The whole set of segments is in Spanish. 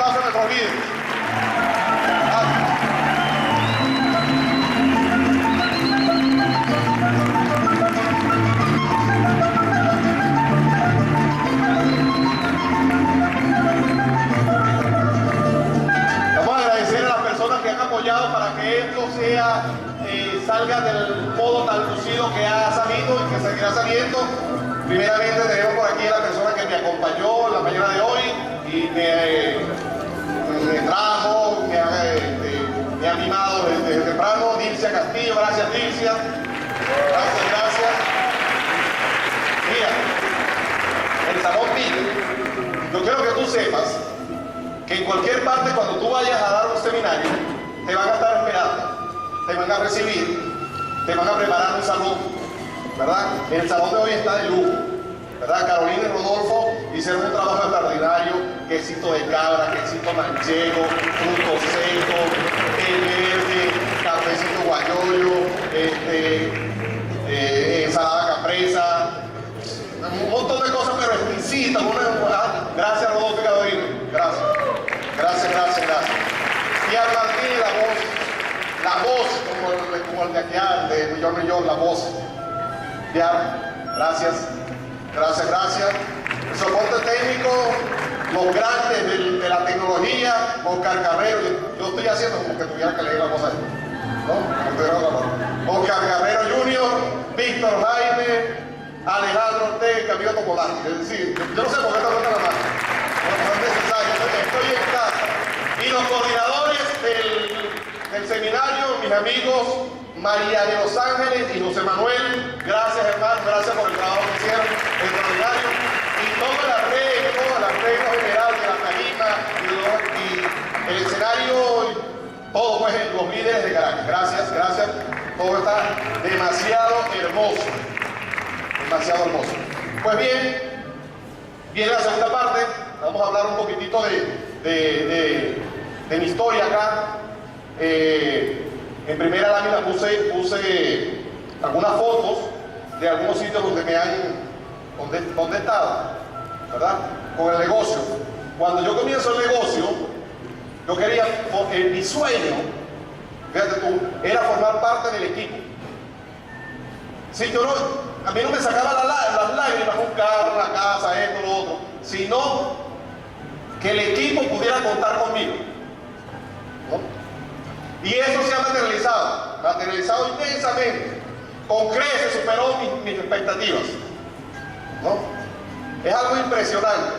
aplauso a nuestros líderes. Vamos a agradecer a las personas que han apoyado para que esto salga del modo tan lucido que ha salido y que seguirá saliendo. Primeramente tenemos por aquí a la persona que me acompañó en la mañana de hoy y me trajo, me ha animado desde temprano, Dilcia Castillo. Gracias, Dilcia. Gracias. Mira, el Salón Tigre, yo quiero que tú sepas que en cualquier parte, cuando tú vayas a dar un seminario, te van a estar esperando, te van a recibir, te van a preparar un salón, ¿verdad? El salón de hoy está de lujo, ¿verdad? Carolina y Rodolfo hicieron un trabajo extraordinario: quesito de cabra, quesito manchego, frutos secos, té verde, cafecito guayoyo, ensalada capresa, un montón de cosas, pero exquisitas. Gracias, Rodolfo y Carolina. Gracias. Y al Martín, la voz, como el de aquí, de Millón, la voz. Ya, gracias. El soporte técnico, los grandes de la tecnología, Oscar Carrero. Yo estoy haciendo como que tuviera que leer la cosa ahí, ¿no? Oscar Carrero Jr., Víctor Jaime, Alejandro Ortega y Camilo Topolaki. Es decir, yo no sé por qué está hablando la mano. No es necesario, estoy en casa. Y los coordinadores del seminario, mis amigos María de los Ángeles y José Manuel, gracias hermanos, gracias por el trabajo que hicieron, extraordinario. Y todo el arreglo general de la tarima y el escenario, todo, pues, los líderes de Caracas. Gracias. Todo está demasiado hermoso. Pues bien, viene la segunda parte. Vamos a hablar un poquitito de mi historia acá. En primera lámina puse algunas fotos de algunos sitios donde donde he estado, ¿verdad? Con el negocio. Cuando yo comienzo el negocio, yo quería, mi sueño, fíjate tú, era formar parte del equipo. Sí, a mí no me sacaba las lágrimas un carro, la casa, esto, lo otro, sino que el equipo pudiera contar conmigo, ¿no? Y eso se ha materializado intensamente, con creces, superó mis expectativas, ¿no? Es algo impresionante.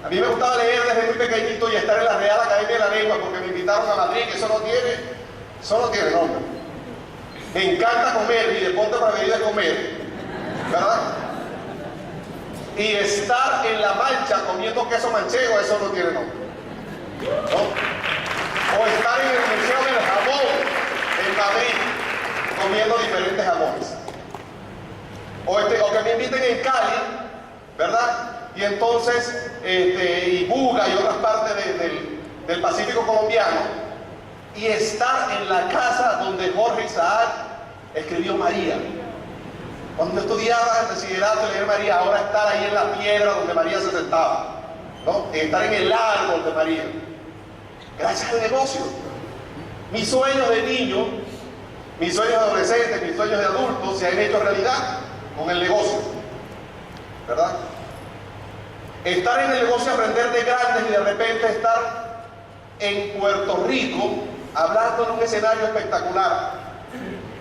A mí me gustaba leer desde muy pequeñito y estar en la Real Academia de la Lengua, porque me invitaron a Madrid, que eso no tiene nombre. Me encanta comer, mi deporte preferido es comer, ¿verdad? Y estar en La Mancha comiendo queso manchego, eso no tiene nombre, ¿no? O estar en el Museo del Jamón en Madrid comiendo diferentes jamones. O que me inviten en Cali, ¿verdad? Y entonces, y Buga y otras partes del Pacífico colombiano, y estar en la casa donde Jorge Isaac escribió María. Cuando estudiaba el bachillerato leer María, ahora estar ahí en la piedra donde María se sentaba, ¿no? Estar en el árbol de María. Gracias al negocio. Mis sueños de niño, mis sueños de adolescente, mis sueños de adulto se han hecho realidad con el negocio, ¿verdad? Estar en el negocio, aprender de grandes y de repente estar en Puerto Rico hablando en un escenario espectacular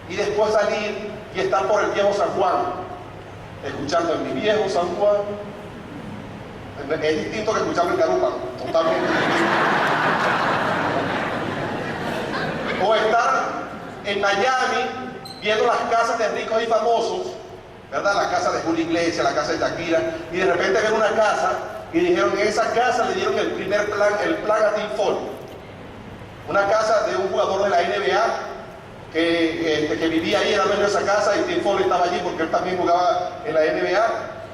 y después salir y estar por el viejo San Juan, escuchando en mi viejo San Juan. Es distinto que escucharlo en Carúpano, totalmente. O estar en Miami viendo las casas de ricos y famosos, ¿verdad? La casa de Julio Iglesias, la casa de Shakira, y de repente ver una casa y dijeron en esa casa le dieron el primer plan, el plan a Tim Foley. Una casa de un jugador de la NBA que vivía ahí, era dueño de esa casa, y Tim Foley estaba allí porque él también jugaba en la NBA,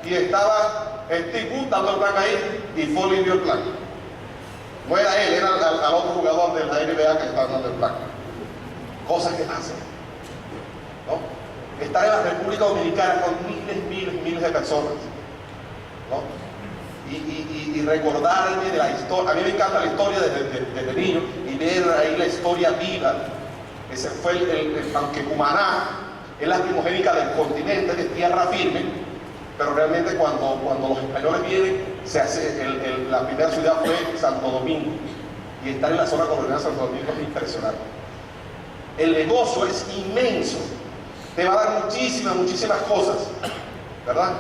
y estaba Steve Wood dando el plan ahí, y Foley dio el plan. No era él, era al otro jugador de la NBA que estaba dando el plan. Cosas que hacen, ¿no? Estar en la República Dominicana con miles de personas, ¿no? y recordarme de la historia. A mí me encanta la historia desde niño y ver ahí la historia viva. Ese fue aunque Cumaná es la primogénica del continente, de tierra firme, pero realmente cuando los españoles vienen, la primera ciudad fue Santo Domingo, y estar en la zona colonial de Santo Domingo es impresionante. El negocio es inmenso, te va a dar muchísimas cosas, ¿verdad?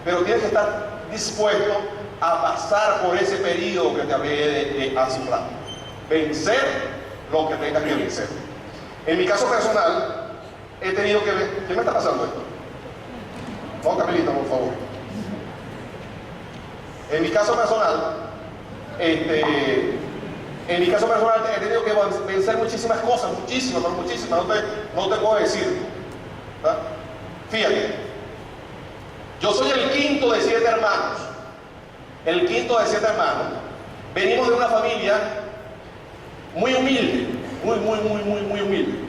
Pero tienes que estar dispuesto a pasar por ese periodo que te hablé de hace un rato. Vencer lo que tengas que vencer. En mi caso personal, he tenido que ver... ¿Qué me está pasando esto? No, Camilita, por favor. En mi caso personal, he tenido que vencer muchísimas cosas, muchísimas, no te puedo decir, ¿verdad? Fíjate, yo soy el quinto de 7 hermanos. El quinto de 7 hermanos. Venimos de una familia muy humilde, muy humilde.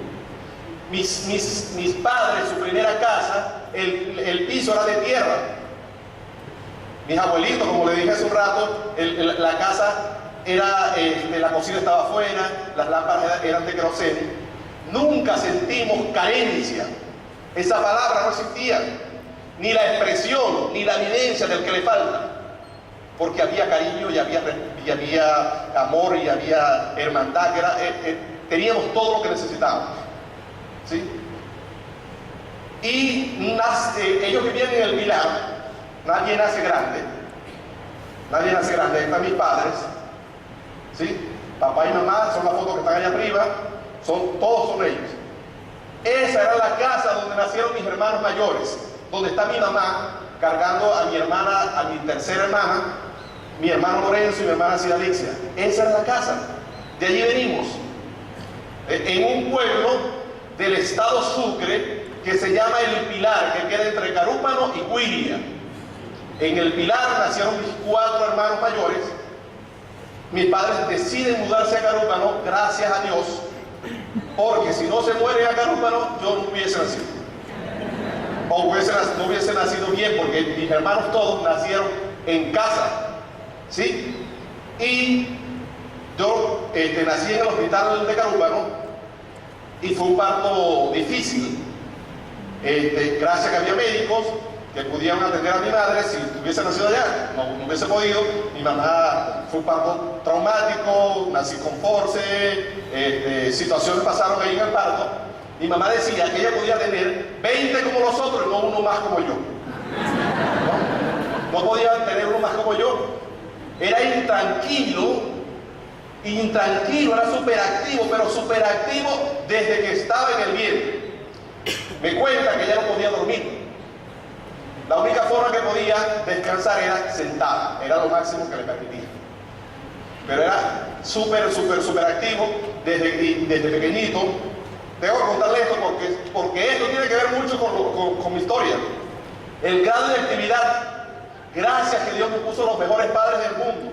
Mis padres, su primera casa, el piso era de tierra. Mis abuelitos, como le dije hace un rato, la casa era, la cocina estaba afuera, las lámparas eran de queroseno. Nunca sentimos carencia. Esa palabra no existía, ni la expresión, ni la evidencia del que le falta, porque había cariño y había amor y había hermandad, teníamos todo lo que necesitábamos, ¿sí? Y ellos vivían en el Pilar. Nadie nace grande, ahí están mis padres, ¿sí? Papá y mamá son las fotos que están allá arriba, todos son ellos. Esa era la casa donde nacieron mis hermanos mayores, donde está mi mamá cargando a mi hermana, a mi tercera hermana, mi hermano Lorenzo y mi hermana Sidalixia. Esa era la casa, de allí venimos, en un pueblo del estado Sucre que se llama El Pilar, que queda entre Carúpano y Cuiria. En El Pilar nacieron mis 4 hermanos mayores. Mis padres deciden mudarse a Carúpano, gracias a Dios, porque si no se mueren a Carúpano, yo no hubiese nacido. O no hubiese nacido bien, porque mis hermanos todos nacieron en casa, ¿sí? Y yo nací en el hospital de Carúpano y fue un parto difícil. Gracias a que había médicos que pudieran atender a mi madre. Si hubiese nacido allá, no hubiese podido. Mi mamá fue un parto traumático, nací con force, situaciones pasaron ahí en el parto. Mi mamá decía que ella podía tener 20 como los otros y no uno más como yo. No podía tener uno más como yo. Era intranquilo, era superactivo, pero superactivo desde que estaba en el vientre. Me cuenta que ella no podía dormir. La única forma que podía descansar era sentada, era lo máximo que le permitía. Pero era súper activo desde pequeñito. Tengo que contarle esto porque esto tiene que ver mucho con mi historia. El grado de actividad, gracias que Dios me puso los mejores padres del mundo.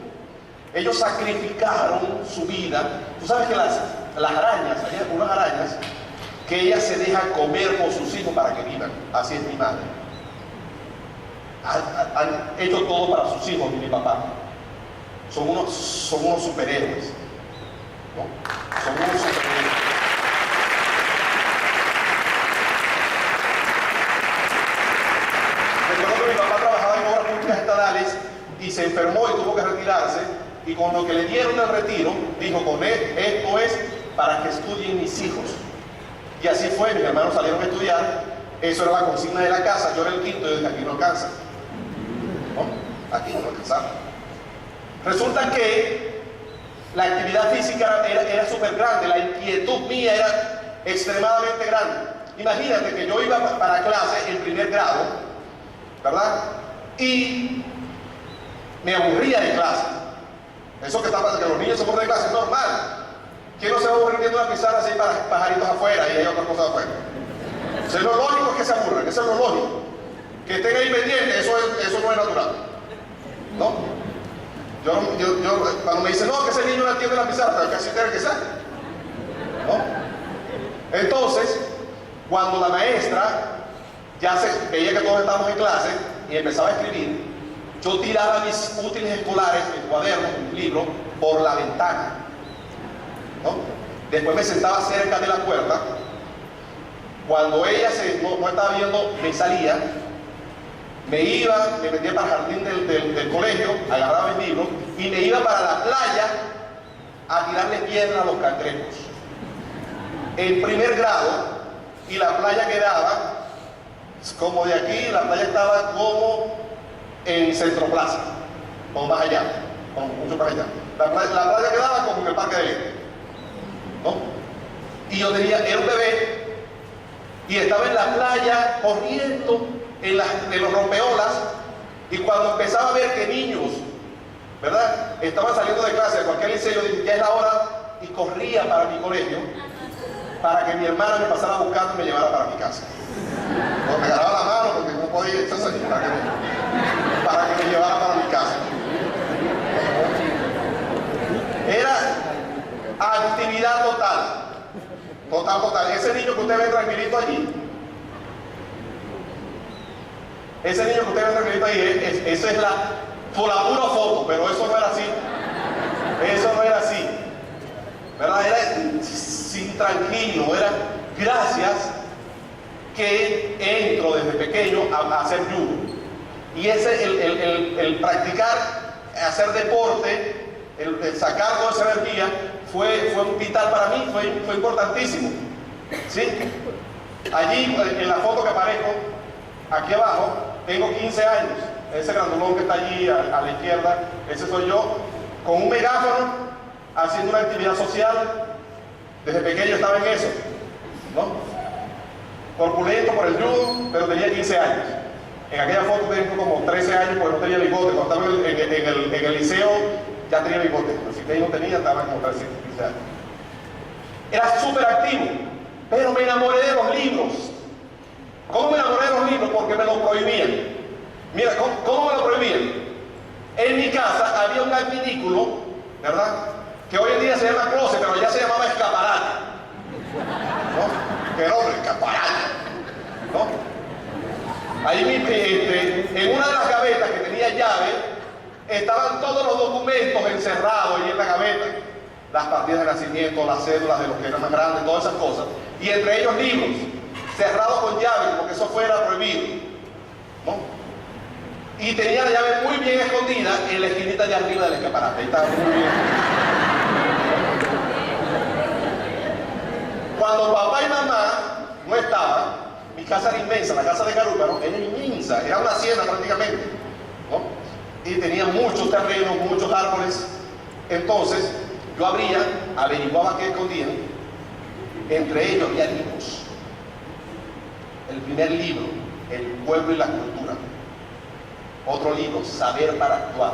Ellos sacrificaron su vida. Tú sabes que las arañas, hay algunas arañas que ellas se dejan comer por sus hijos para que vivan. Así es mi madre. Han hecho todo para sus hijos y mi papá. Son unos superhéroes, ¿no? Son unos superhéroes. Recuerdo que mi papá trabajaba en obras públicas estatales y se enfermó y tuvo que retirarse, y con lo que le dieron el retiro, dijo: esto es para que estudien mis hijos. Y así fue, mis hermanos salieron a estudiar. Eso era la consigna de la casa. Yo era el quinto y desde aquí no alcanza, ¿no? Aquí no alcanzaba. Resulta que la actividad física era súper grande, la inquietud mía era extremadamente grande. Imagínate que yo iba para clase en primer grado, ¿verdad? Y me aburría de clase. Eso que está pasando, que los niños se aburren de clase, es normal. ¿Quién no se va a aburrir viendo una pizarra así para pajaritos afuera y hay otras cosas afuera? Eso es lo lógico, es que se aburren, eso es lo lógico. Que estén ahí pendientes, eso no es natural, ¿no? Cuando me dicen, no, que ese niño no entiende la pizarra, pero que así tiene que ser, ¿no? Entonces, cuando la maestra ya veía que todos estábamos en clase y empezaba a escribir, yo tiraba mis útiles escolares, mis cuadernos, mis libros, por la ventana, ¿no? Después me sentaba cerca de la puerta. Cuando ella no estaba viendo, me salía, me iba, me metía para el jardín del colegio, agarraba mis libros y me iba para la playa a tirarle piedra a los cangrejos. En primer grado, y la playa quedaba como de aquí, la playa estaba como en Centro Plaza, o más allá, como mucho para allá. La playa quedaba como en el Parque del Este, ¿no? Y yo era un bebé y estaba en la playa corriendo en los rompeolas, y cuando empezaba a ver que niños, ¿verdad?, estaban saliendo de clase de cualquier liceo, yo dije, ya es la hora, y corría para mi colegio para que mi hermana me pasara buscando y me llevara para mi casa. No, me agarraba la mano porque no podía echarse allí para que me llevara para mi casa. Era actividad total. Total. Ese niño que usted ve tranquilito allí, eso es por la pura foto, pero eso no era así. Eso no era así, ¿verdad? Era sin tranquilo, era gracias que entro desde pequeño a hacer judo. Y ese, el practicar, hacer deporte, el sacar toda esa energía, fue vital para mí, fue importantísimo, ¿sí? Allí, en la foto que aparezco, aquí abajo, tengo 15 años. Ese grandulón que está allí a la izquierda, ese soy yo, con un megáfono, haciendo una actividad social. Desde pequeño estaba en eso, ¿no? Corpulento por el judo, pero tenía 15 años. En aquella foto tengo como 13 años porque no tenía bigote. Cuando estaba en el liceo ya tenía bigote, así que ahí no tenía, estaba como 13, 15 años. Era súper activo, pero me enamoré de los libros. ¿Cómo me enamoré de los libros? Porque me los prohibían. Mira, ¿cómo me lo prohibían? En mi casa había un adminículo, ¿verdad?, que hoy en día se llama closet, pero ya se llamaba escaparate, ¿no? ¡Qué nombre! Escaparate, ¿no? Ahí en una de las gavetas que tenía llave, estaban todos los documentos encerrados ahí en la gaveta. Las partidas de nacimiento, las cédulas de los que eran más grandes, todas esas cosas. Y entre ellos libros, cerrados con llave, como que eso fuera prohibido, ¿no? Y tenía la llave muy bien escondida en la esquinita de arriba del escaparate. Ahí estaba muy bien. Cuando papá y mamá no estaban, mi casa era inmensa, la casa de Carúcaro era inmensa, era una hacienda prácticamente, ¿no? Y tenía muchos terrenos, muchos árboles. Entonces, yo averiguaba qué escondían. Entre ellos había libros. El primer libro, El pueblo y la cultura. Otro libro, Saber para actuar.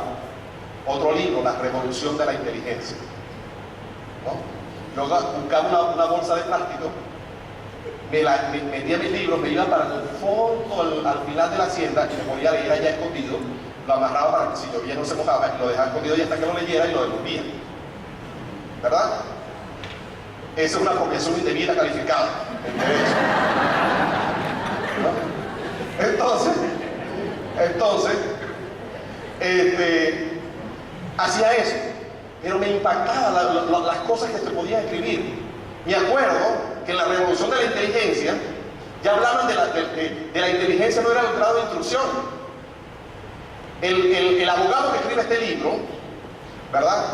Otro libro, La revolución de la inteligencia, ¿no? Yo buscaba una bolsa de plástico, me metía mis libros, me iba para el fondo, al final de la hacienda, y me ponía a leer allá escondido, lo amarraba para que si llovía no se mojaba, y lo dejaba escondido y hasta que lo leyera y lo devolvía, ¿verdad? Esa es una apropiación indebida calificada en derecho, ¿no? Entonces, hacía eso, pero me impactaban las cosas que se podían escribir. Me acuerdo que en la revolución de la inteligencia ya hablaban de la inteligencia, no era el grado de instrucción. El abogado que escribe este libro, ¿verdad?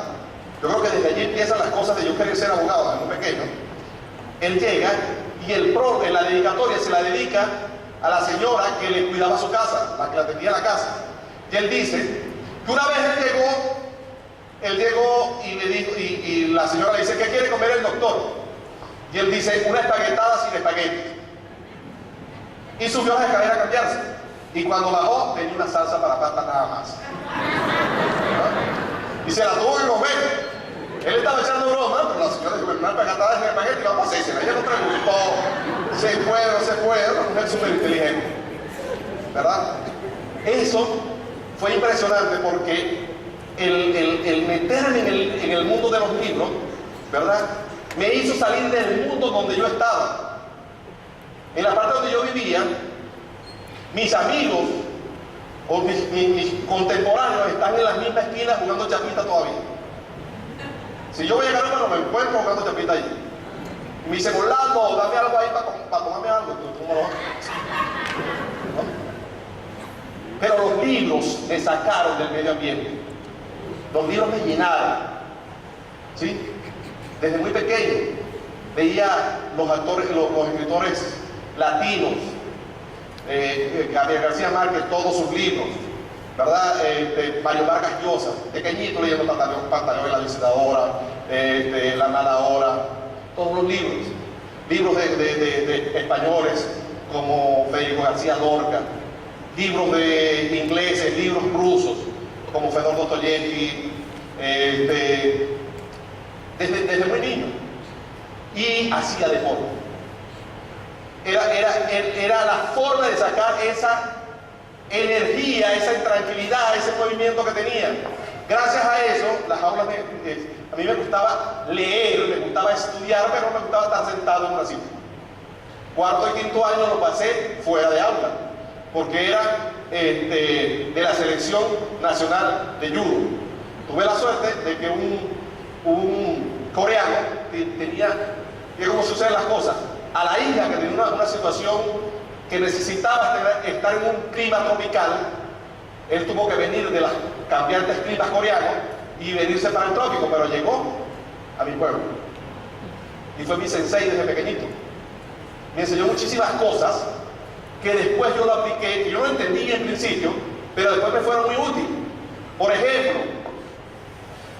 Yo creo que desde allí empiezan las cosas de yo querer ser abogado desde muy pequeño. Él llega y en la dedicatoria se la dedica a la señora que le cuidaba su casa, la que la atendía la casa. Y él dice que una vez él llegó y le dijo, y la señora le dice, ¿qué quiere comer el doctor? Y él dice, una espaguetada sin espaguetis. Y subió las escaleras a cambiarse. Y cuando bajó, tenía una salsa para pasta nada más. Y se la tuvo que comer. Él estaba echando broma, pero la señora dijo, una espaguetada sin espaguetis, vamos a hacerse. Ella no preguntó, se fue, no se fue, era una mujer súper inteligente, ¿verdad? Eso fue impresionante porque el meterme en el mundo de los libros, ¿verdad?, me hizo salir del mundo donde yo estaba. En la parte donde yo vivía, mis amigos o mis contemporáneos están en las mismas esquinas jugando chapita todavía. Si yo voy a Caramba, no me encuentro jugando chapita allí. Me dice, Orlando, dame algo ahí para tomarme algo. ¿Tú no lo vas? ¿No? Pero los libros me sacaron del medio ambiente. Los libros me llenaron. ¿Sí? Desde muy pequeño veía los escritores latinos, Gabriel García Márquez, todos sus libros, ¿verdad? Mario Vargas Llosa, pequeñito leyendo Pantaleón y la Visitadora, La Mala Hora, todos los libros de españoles como Federico García Lorca, libros de ingleses, libros rusos como Fedor Dostoyevsky, desde muy niño, y hacía deporte. Era la forma de sacar esa energía, esa intranquilidad, ese movimiento que tenía. Gracias a eso, las aulas a mí me gustaba leer, me gustaba estudiar, pero no me gustaba estar sentado en una silla. Cuarto y quinto año lo pasé fuera de aula, porque era de la selección nacional de judo. Tuve la suerte de que un coreano tenía, y cómo suceden las cosas, a la hija que tenía una situación que necesitaba estar en un clima tropical. Él tuvo que venir de los cambiantes climas coreanos y venirse para el trópico, pero llegó a mi pueblo y fue mi sensei desde pequeñito. Me enseñó muchísimas cosas que después yo lo apliqué, que yo no entendí en principio, pero después me fueron muy útiles. Por ejemplo,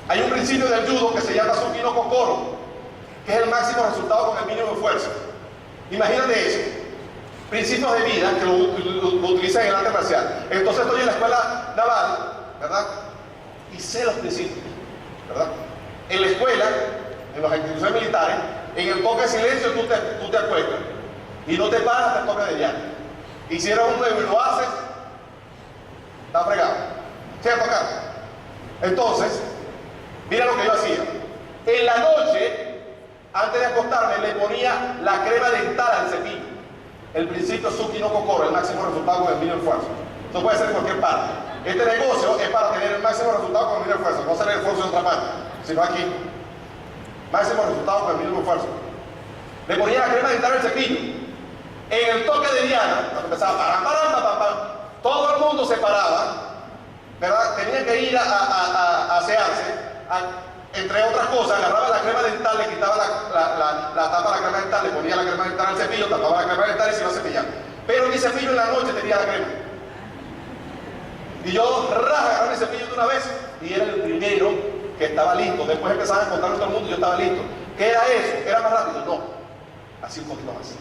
hay un principio del judo que se llama Suki no Kokoro, que es el máximo resultado con el mínimo esfuerzo. Imagínate eso, principios de vida que lo utilizan en el arte marcial. Entonces estoy en la escuela naval, ¿verdad? Y sé los principios, ¿verdad? En la escuela, en las instituciones militares, en el toque de silencio tú te acuestas y no te paras hasta el toque de llano. Y si eres un nuevo y lo haces, está fregado. ¿Cierto, Carlos? Entonces, mira lo que yo hacía. En la noche, antes de acostarme, le ponía la crema dental al cepillo. El principio Suki no Kokoro, el máximo resultado con el mínimo esfuerzo. Esto puede ser en cualquier parte. Este negocio es para tener el máximo resultado con el mínimo esfuerzo. No hacer el esfuerzo de otra parte, sino aquí. Máximo resultado con el mínimo esfuerzo. Le ponía la crema dental al cepillo. En el toque de diana, cuando empezaba todo el mundo se paraba, ¿verdad? Tenía que ir a asearse, entre otras cosas, agarraba la crema dental, le quitaba la tapa de la crema dental, le ponía la crema dental al cepillo, tapaba la crema dental y se iba a cepillar. Pero mi cepillo en la noche tenía la crema. Y yo agarraba mi cepillo de una vez y era el primero que estaba listo. Después empezaban a contar a todo el mundo y yo estaba listo. ¿Qué era eso? ¿Era más rápido? No. Así un poquito más.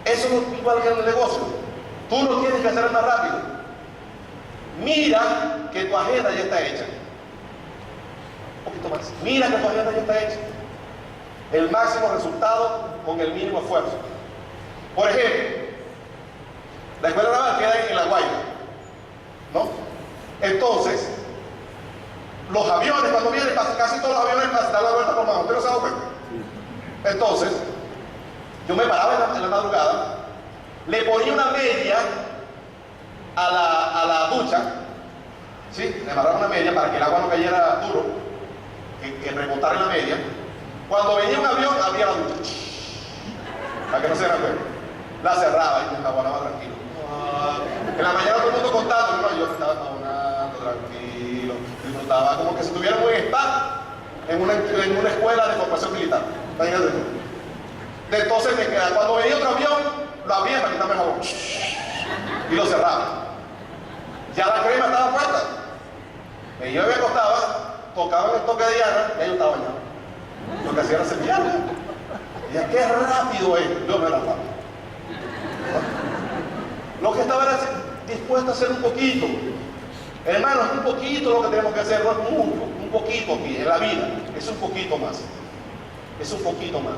Eso no es igual que en el negocio. Tú no tienes que hacer más rápido. Mira que tu agenda ya está hecha. Un poquito más. Mira que tu agenda ya está hecha. El máximo resultado con el mínimo esfuerzo. Por ejemplo, la escuela naval queda en La Guaira, ¿no? Entonces, los aviones cuando vienen, casi todos los aviones dan la vuelta por más. ¿Usted no se da cuenta? Entonces, yo me paraba en la madrugada, le ponía una media a la ducha, ¿sí? Le amarraba una media para que el agua no cayera duro, que rebotara en la media. Cuando venía un avión, abría la ducha, para que no se diera cuenta. La cerraba y me enjabonaba tranquilo. En la mañana todo el mundo contando, no, yo estaba enjabonando tranquilo, disfrutaba como que si estuviera muy en spa en una escuela de formación militar. Entonces me quedaba, cuando venía otro avión, lo abría para quitarme el jabón y lo cerraba. Ya la crema estaba puesta. Y yo me acostaba, tocaba en el toque de diana y yo estaba bañado. Lo que hacía era cepillarme. Y ya, qué rápido es. Yo me era rápido. Lo que estaba era dispuesto a hacer un poquito. Hermano, es un poquito lo que tenemos que hacer, no es mucho, un poquito aquí en la vida. Es un poquito más. Es un poquito más.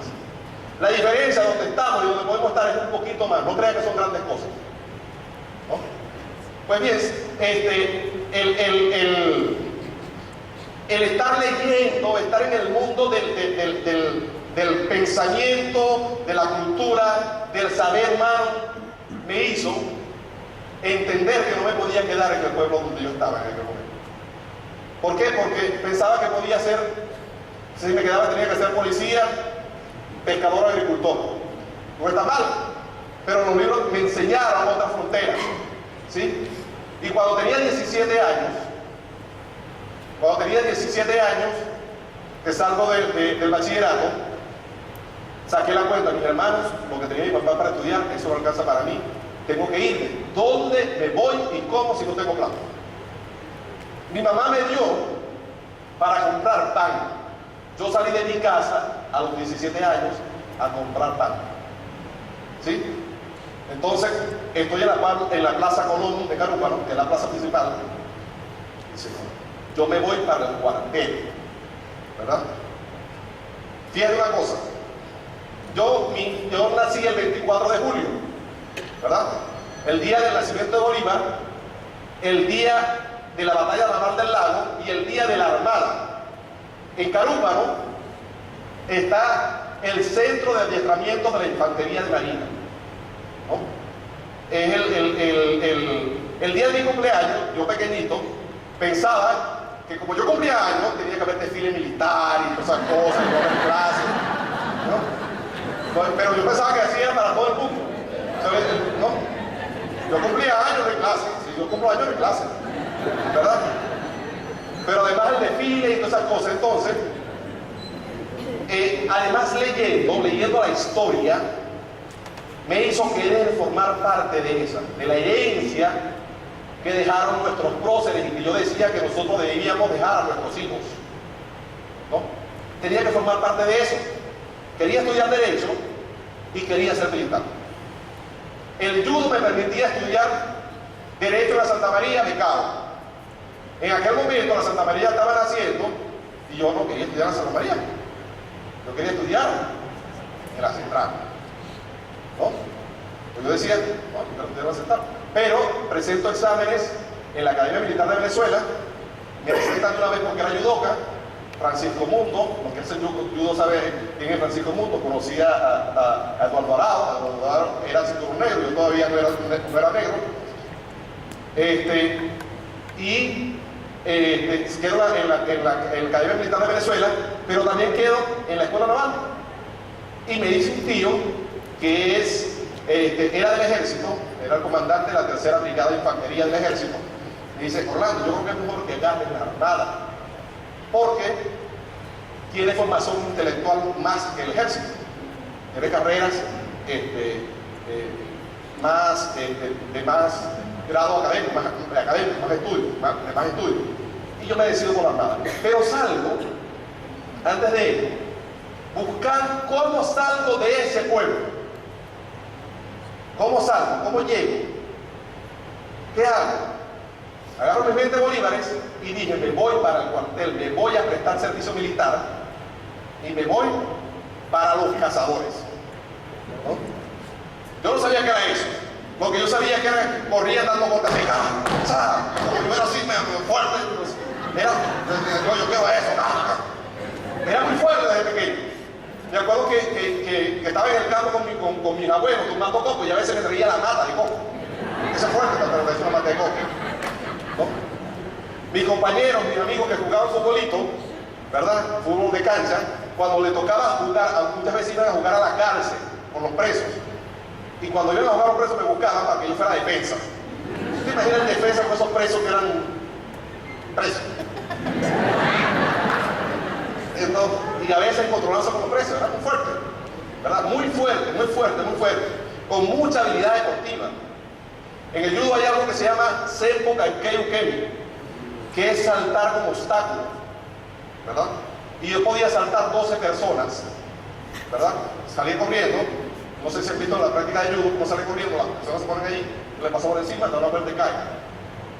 La diferencia de donde estamos y donde podemos estar es un poquito más. No crean que son grandes cosas, ¿no? Pues bien, el estar leyendo, estar en el mundo del pensamiento, de la cultura, del saber humano, me hizo entender que no me podía quedar en el pueblo donde yo estaba en aquel momento. ¿Por qué? Porque pensaba que podía ser, si me quedaba tenía que ser policía, pescador o agricultor. No está mal, pero los libros me enseñaron otras fronteras, ¿sí? Y cuando tenía 17 años, que salgo del bachillerato, saqué la cuenta, mis hermanos, lo que tenía mi papá para estudiar, eso no alcanza para mí. Tengo que irme. ¿Dónde me voy y cómo si no tengo plata? Mi mamá me dio para comprar pan. Yo salí de mi casa a los 17 años a comprar pan. ¿Sí? Entonces, estoy en la Plaza Colón de Carúpano, que es la plaza principal. Dice, yo me voy para el cuartel, ¿verdad? Fíjate una cosa, yo nací el 24 de julio, ¿verdad? El día del nacimiento de Bolívar, el día de la batalla naval del Lago y el día de la Armada. En Carúpano está el centro de adiestramiento de la Infantería de Marina, ¿no? Es el día de mi cumpleaños, yo pequeñito, pensaba que como yo cumplía años, tenía que haber desfile militar y todas esas cosas, y no haber clases, ¿no? Pero yo pensaba que hacía para todo el mundo, ¿no? Yo cumplía años de clase, si yo cumplo años de clase, ¿verdad? Pero además el desfile y todas esas cosas, entonces, además leyendo la historia, me hizo querer formar parte de esa, de la herencia que dejaron nuestros próceres y que yo decía que nosotros debíamos dejar a nuestros hijos, ¿no? Tenía que formar parte de eso. Quería estudiar Derecho y quería ser militar. El judo me permitía estudiar Derecho en la Santa María de Cabo. En aquel momento la Santa María estaba naciendo y yo no quería estudiar en la Santa María. Yo quería estudiar en la Central, ¿no? Pues yo decía, no, yo quiero estudiar en la Central. Pero presento exámenes en la Academia Militar de Venezuela, me presentan de una vez porque era judoka, Francisco Mundo, los que hacen judo saben quién es Francisco Mundo, conocía a Eduardo Arado. Eduardo Arado era cinturón negro, yo todavía no era negro. Quedo en la Academia Militar de Venezuela, pero también quedo en la Escuela Naval. Y me dice un tío que era del ejército, era el comandante de la tercera brigada de infantería del ejército. Me dice, Orlando, yo creo que es mejor que agarres la Armada, porque tiene formación intelectual más que el ejército. Tiene carreras de más grado académico, más estudios. Y yo me decido por la Armada. Pero salgo, antes de ello, buscar cómo salgo de ese pueblo. ¿Cómo salgo? ¿Cómo llego? ¿Qué hago? Agarro mis 20 bolívares y dije, me voy para el cuartel, me voy a prestar servicio militar y me voy para los cazadores, ¿no? Yo no sabía que era eso, porque yo sabía que corría dando botas de cara, como yo era así medio fuerte, pues, yo quiero eso, era muy fuerte desde pequeño. Me acuerdo que estaba en el campo con mis abuelos tomando coco y a veces me traía la mata de coco. Esa es fuerte, pero es una mata de coco, ¿no? Mis compañeros, mis amigos que jugaban futbolito, ¿verdad? Fútbol de cancha, cuando le tocaba jugar, muchas veces iban a jugar a la cárcel con los presos. Y cuando iban a jugar a los presos me buscaban para que yo fuera defensa. ¿Te imaginas el defensa con esos presos que eran presos? Entonces, y a veces controlarse con los presos, era muy fuerte, ¿verdad? Muy fuerte, con mucha habilidad deportiva. En el judo hay algo que se llama Senpo Kaikei Ukemi, que es saltar como obstáculo, ¿verdad? Y yo podía saltar 12 personas, ¿verdad? Salir corriendo, no sé si han visto la práctica de judo, no sale corriendo, las personas se ponen allí, le paso por encima, dan una vuelta y cae.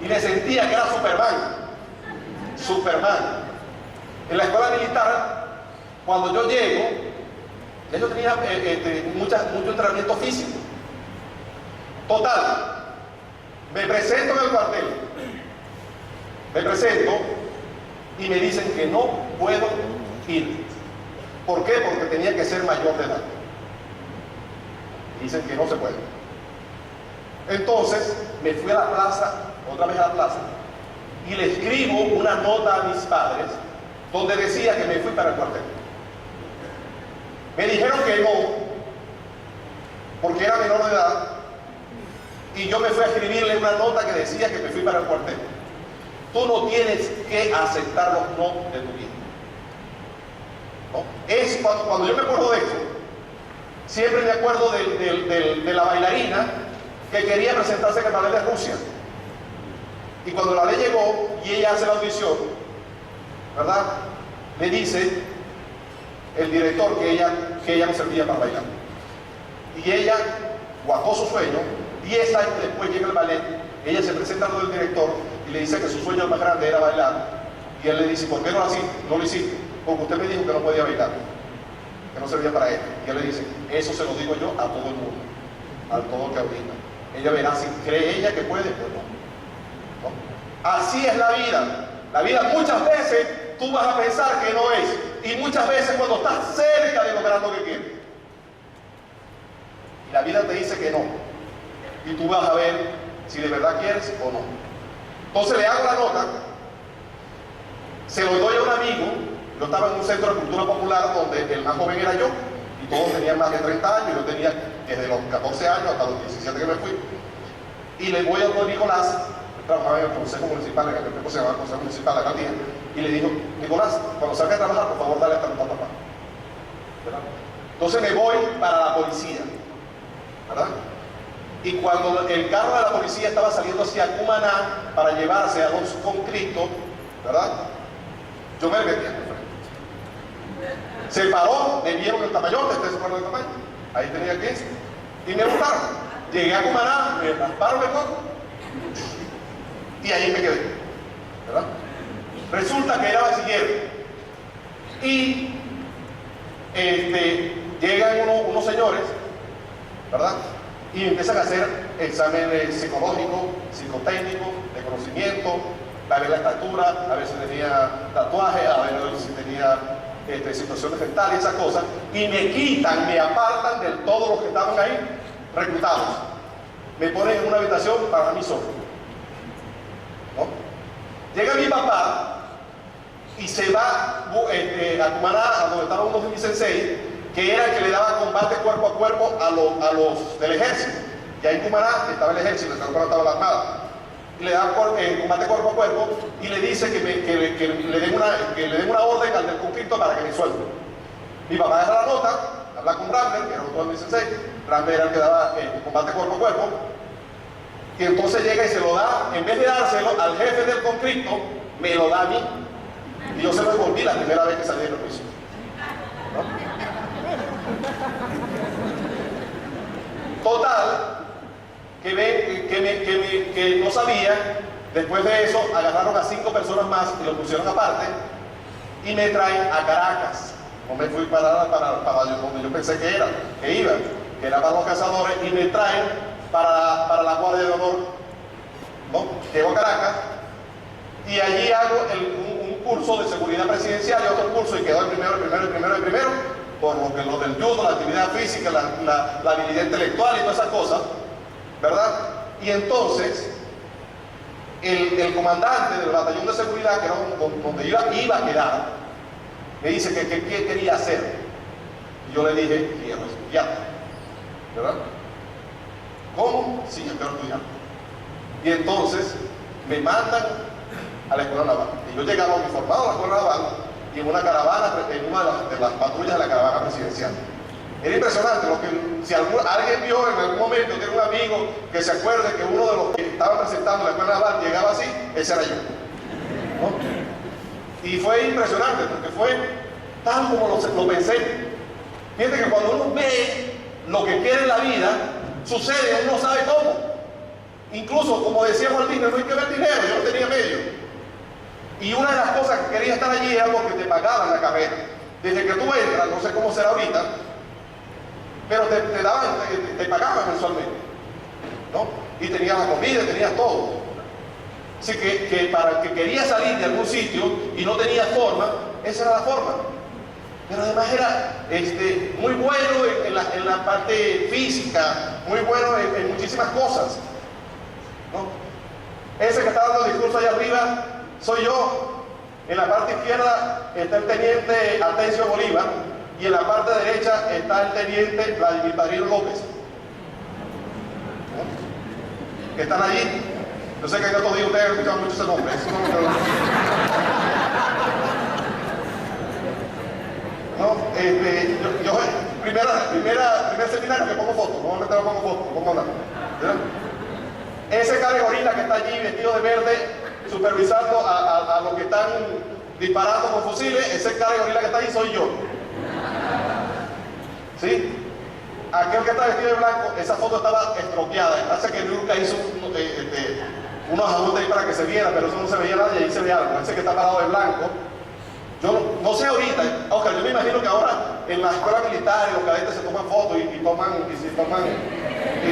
Y me sentía que era Superman. En la escuela militar, cuando yo llego, yo tenía mucho entrenamiento físico. Total, me presento en el cuartel. Me presento y me dicen que no puedo ir. ¿Por qué? Porque tenía que ser mayor de edad. Dicen que no se puede. Entonces me fui a la plaza, otra vez a la plaza, y le escribo una nota a mis padres donde decía que me fui para el cuartel. Me dijeron que no, porque era menor de edad, y yo me fui a escribirle una nota que decía que me fui para el cuartel. Tú no tienes que aceptar los no de tu vida. ¿No? Es cuando yo me acuerdo de eso, siempre me acuerdo de la bailarina que quería presentarse en el ballet de Rusia. Y cuando la ley llegó y ella hace la audición, ¿verdad? Le dice el director que ella no servía para bailar. Y ella guardó su sueño. 10 años después llega el ballet, ella se presenta al director y le dice que su sueño más grande era bailar. Y él le dice, ¿por qué no lo hiciste? Porque usted me dijo que no podía bailar, que no servía para él. Y él le dice, eso se lo digo yo a todo el mundo, a todo que audita. Ella verá si cree ella que puede, pues no. Así es la vida. La vida muchas veces tú vas a pensar que no es, y muchas veces cuando estás cerca de lograr lo que quieres, y la vida te dice que no, y tú vas a ver si de verdad quieres o no. Entonces le hago la nota, se lo doy a un amigo. Yo estaba en un centro de cultura popular donde el más joven era yo, y todos tenían más de 30 años. Yo tenía desde los 14 años hasta los 17 que me fui. Y le voy a don Nicolás, trabajaba en el Consejo Municipal, en el tiempo se llamaba el Consejo Municipal de la Alcaldía, y le digo, Nicolás, cuando salga a trabajar, por favor, dale esta nota a papá. ¿Verdad? Entonces me voy para la policía, ¿verdad? Y cuando el carro de la policía estaba saliendo hacia Cumaná para llevarse a los conscriptos, ¿verdad? Yo me metí al frente. Se paró, me vieron el tamañote, ¿ustedes se acuerdan del tamaño? Ahí tenía 15. Y me botaron. Llegué a Cumaná, me rasparon el coco y ahí me quedé, ¿verdad? Resulta que era bachiller. Y llegan unos señores, ¿verdad? Y empiezan a hacer exámenes psicológicos, psicotécnicos, de conocimiento, a ver la estatura, a ver si tenía tatuaje, a ver si tenía situaciones fetales y esas cosas, y me quitan, me apartan de todos los que estaban ahí reclutados. Me ponen en una habitación para mí solo, ¿no? Llega mi papá y se va a Cumaná, a donde estaba uno de mis senseis, que era el que le daba combate cuerpo a cuerpo a los del ejército. Y ahí en Cumaná estaba el ejército, en Cumaná estaba la armada. Y le da combate cuerpo a cuerpo y le dice que le den una orden al del conscripto para que me suelte. Mi papá agarra la nota, habla con Rambler, que era otro de mis senseis. Rambler era el que daba combate cuerpo a cuerpo. Y entonces llega y se lo da, en vez de dárselo al jefe del conscripto, me lo da a mí. Y yo se lo devolví la primera vez que salí del juicio, ¿no? Total, que no sabía. Después de eso agarraron a 5 personas más y lo pusieron aparte y me traen a Caracas. No me fui para donde yo pensé que iba, que era para los cazadores, y me traen para la Guardia de Honor, ¿no? Llego a Caracas y allí hago un curso de seguridad presidencial y otro curso, y quedó el primero, por lo del judo, la actividad física, la habilidad intelectual y todas esas cosas, ¿verdad? Y entonces el comandante del batallón de seguridad, que era donde iba a quedar, me dice que qué quería hacer. Y yo le dije, quiero estudiar, ¿verdad? ¿Cómo? Sí, yo quiero estudiar. Y entonces me mandan a la escuela naval. Y yo llegaba uniformado a la escuela naval y en una caravana, en una de las patrullas de la caravana presidencial. Era impresionante, si alguien vio en algún momento, tiene un amigo que se acuerde que uno de los que estaban presentando la escuela naval llegaba así, ese era yo, ¿no? Y fue impresionante porque fue tal como lo pensé. Fíjate que cuando uno ve lo que quiere en la vida, sucede, uno no sabe cómo. Incluso, como decía Juan Disney, no hay que ver dinero, yo no tenía medio. Y una de las cosas que quería estar allí era porque te pagaban la carrera. Desde que tú entras, no sé cómo será ahorita, pero te pagaban mensualmente, ¿no? Y tenías la comida, tenías todo. Así que para el que quería salir de algún sitio y no tenía forma, esa era la forma. Pero además era muy bueno en la parte física, muy bueno en muchísimas cosas. ¿no? Ese que está dando el discurso allá arriba soy yo. En la parte izquierda está el teniente Atencio Bolívar y en la parte derecha está el teniente Vladimir Padrino López, ¿no? Que están allí. Yo sé que en estos días ustedes han escuchado mucho ese nombre. Eso no, yo primer seminario que pongo fotos, no te lo pongo fotos, pongo nada. Ese cara de gorila que está allí vestido de verde, supervisando a los que están disparando con fusiles, ese cara de gorila que está allí soy yo. ¿Sí? Aquel que está vestido de blanco, esa foto estaba estropeada. Hace que nunca hizo unos ajustes ahí para que se viera, pero eso no se veía nada y ahí se ve algo. Ese que está parado de blanco. Yo no sé ahorita, Oscar, yo me imagino que ahora en la escuela militar los cadetes se toman fotos y